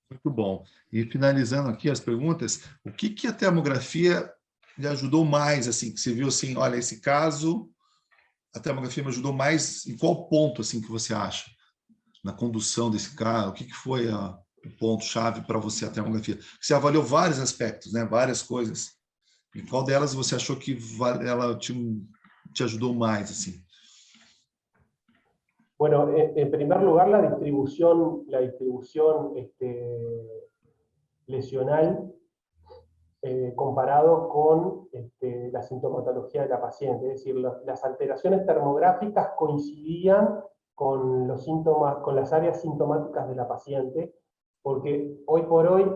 Muito bom. E finalizando aqui as perguntas, o que a termografia lhe ajudou mais, assim, que você viu assim, olha, esse caso, a termografia me ajudou mais, em qual ponto, assim, que você acha? Na condução desse caso, o que foi o ponto-chave para você, a termografia? Você avaliou vários aspectos, né? Várias coisas. Em qual delas você achou que ela te ajudou mais, assim? Bueno, en primer lugar, la distribución lesional comparado con la sintomatología de la paciente. Es decir, las alteraciones termográficas coincidían con los síntomas, con las áreas sintomáticas de la paciente, porque hoy por hoy,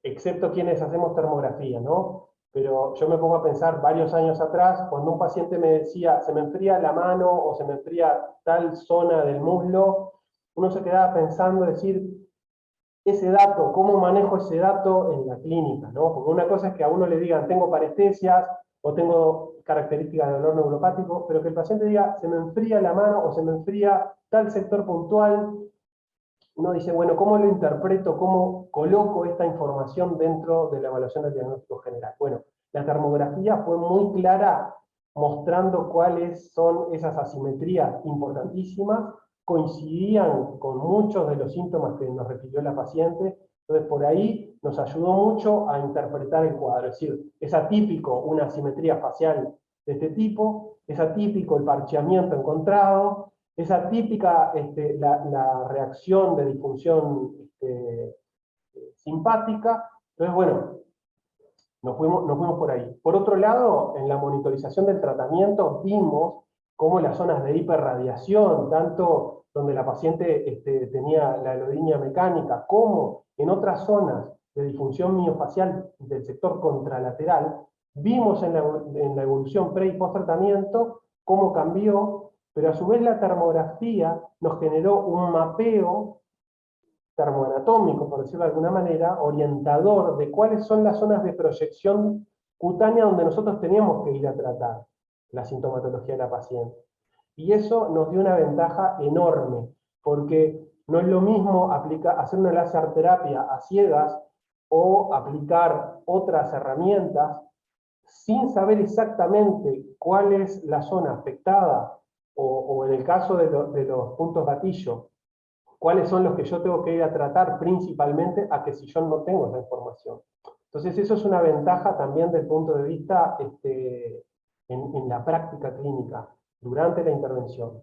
excepto quienes hacemos termografía, ¿no? Pero yo me pongo a pensar varios años atrás, cuando un paciente me decía, se me enfría la mano o se me enfría tal zona del muslo, uno se quedaba pensando, decir, ese dato, cómo manejo ese dato en la clínica, ¿no? Porque una cosa es que a uno le digan, tengo parestesias o tengo características de dolor neuropático, pero que el paciente diga, se me enfría la mano o se me enfría tal sector puntual, uno dice, bueno, ¿cómo lo interpreto? ¿Cómo coloco esta información dentro de la evaluación del diagnóstico general? Bueno, la termografía fue muy clara mostrando cuáles son esas asimetrías importantísimas, coincidían con muchos de los síntomas que nos refirió la paciente, entonces por ahí nos ayudó mucho a interpretar el cuadro, es decir, es atípico una asimetría facial de este tipo, es atípico el parcheamiento encontrado, es atípica la reacción de disfunción simpática. Entonces, bueno, nos fuimos por ahí. Por otro lado, en la monitorización del tratamiento vimos cómo las zonas de hiperradiación, tanto donde la paciente tenía la alodinia mecánica, como en otras zonas de disfunción miofacial del sector contralateral, vimos en la evolución pre y post tratamiento cómo cambió, pero a su vez la termografía nos generó un mapeo termoanatómico, por decirlo de alguna manera, orientador de cuáles son las zonas de proyección cutánea donde nosotros teníamos que ir a tratar la sintomatología de la paciente. Y eso nos dio una ventaja enorme, porque no es lo mismo hacer una láser terapia a ciegas o aplicar otras herramientas sin saber exactamente cuál es la zona afectada, o en el caso de los puntos gatillo, cuáles son los que yo tengo que ir a tratar principalmente, a que si yo no tengo esa información. Entonces eso es una ventaja también del punto de vista en la práctica clínica, durante la intervención.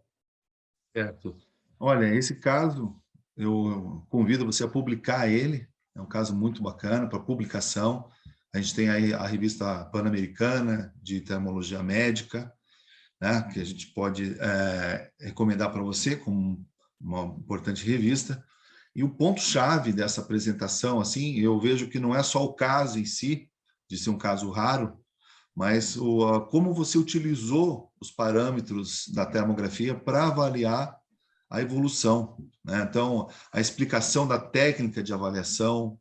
Certo. Olha, esse caso, eu convido você a publicar ele, é um caso muito bacana para publicação. A gente tem aí a revista Pan-Americana de Termologia Médica, né, que a gente pode recomendar para você como uma importante revista. E o ponto-chave dessa apresentação, assim, eu vejo que não é só o caso em si, de ser um caso raro, mas como você utilizou os parâmetros da termografia para avaliar a evolução, né? Então, a explicação da técnica de avaliação,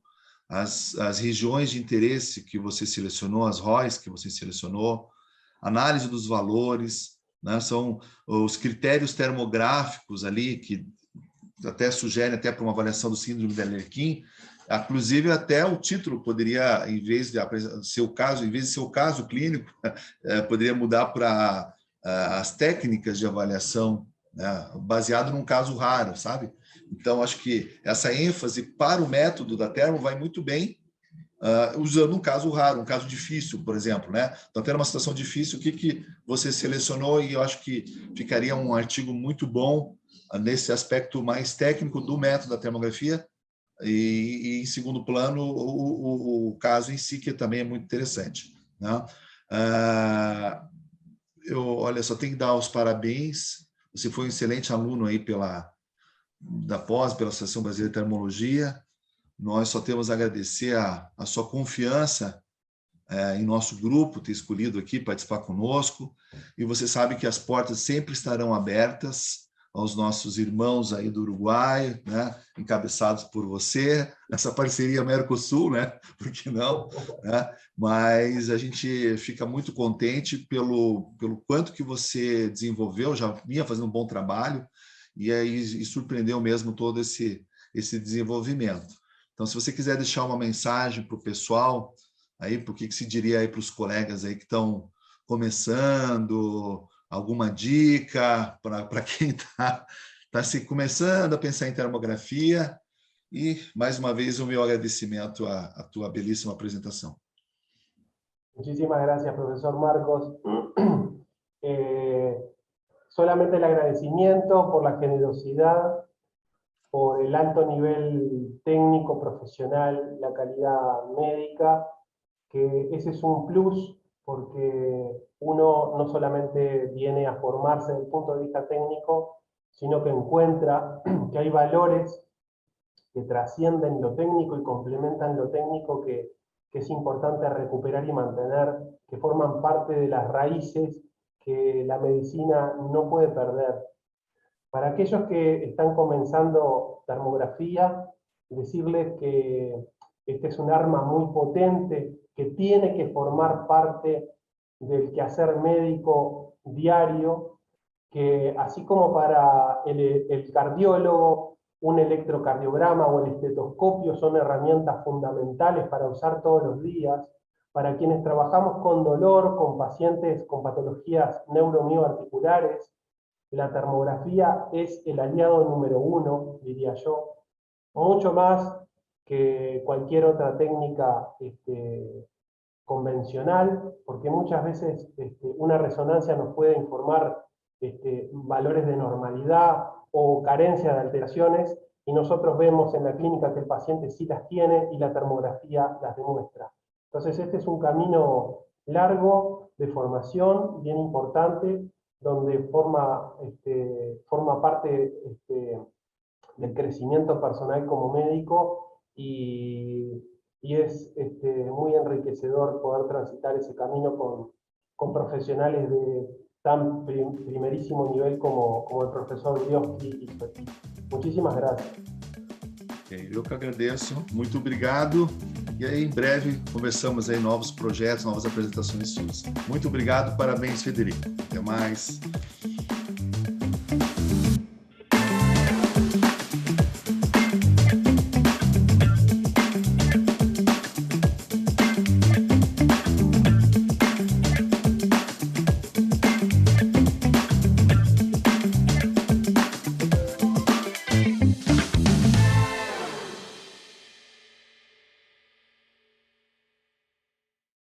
as regiões de interesse que você selecionou, as ROIs que você selecionou, análise dos valores, né? São os critérios termográficos ali que até sugerem até para uma avaliação do síndrome de Arlequim. Inclusive, até o título poderia, em vez de ser o caso, em vez de ser o caso clínico, poderia mudar para as técnicas de avaliação, né, baseado num caso raro, sabe? Então, acho que essa ênfase para o método da termo vai muito bem, usando um caso raro, um caso difícil, por exemplo, né? Então, tendo uma situação difícil, o que você selecionou? E eu acho que ficaria um artigo muito bom nesse aspecto mais técnico do método da termografia, e em segundo plano, o caso em si, que também é muito interessante, né? Olha, só tenho que dar os parabéns. Você foi um excelente aluno aí da pós, pela Associação Brasileira de Termologia. Nós só temos a agradecer a sua confiança em nosso grupo, ter escolhido aqui participar conosco. E você sabe que as portas sempre estarão abertas aos nossos irmãos aí do Uruguai, né? Encabeçados por você, essa parceria Mercosul, né? Por que não? Né? Mas a gente fica muito contente pelo quanto que você desenvolveu, já vinha fazendo um bom trabalho, e surpreendeu mesmo todo esse desenvolvimento. Então, se você quiser deixar uma mensagem para o pessoal, aí, por que se diria aí para os colegas aí que estão começando, alguma dica para quem está começando a pensar em termografia? E, mais uma vez, o meu agradecimento à tua belíssima apresentação. Muchísimas gracias, profesor Marcos. Solamente el agradecimiento por la generosidad, por el alto nivel técnico, profesional, la calidad médica, que ese es un plus porque uno no solamente viene a formarse desde el punto de vista técnico, sino que encuentra que hay valores que trascienden lo técnico y complementan lo técnico que es importante recuperar y mantener, que forman parte de las raíces que la medicina no puede perder. Para aquellos que están comenzando termografía, decirles que este es un arma muy potente que tiene que formar parte del quehacer médico diario, que así como para el cardiólogo, un electrocardiograma o el estetoscopio son herramientas fundamentales para usar todos los días, para quienes trabajamos con dolor, con pacientes con patologías neuromioarticulares, la termografía es el aliado número 1, diría yo, mucho más que cualquier otra técnica convencional, porque muchas veces una resonancia nos puede informar valores de normalidad o carencia de alteraciones, y nosotros vemos en la clínica que el paciente sí las tiene y la termografía las demuestra. Entonces este es un camino largo de formación, bien importante, donde forma parte del crecimiento personal como médico, y es muy enriquecedor poder transitar ese camino con profesionales de tan primerísimo nivel como el professor Bioski e su equipe. Muchísimas gracias. Eu que agradeço, muito obrigado, e aí em breve conversamos aí novos projetos, novas apresentações suas. Muito obrigado, parabéns, Federico. Até mais.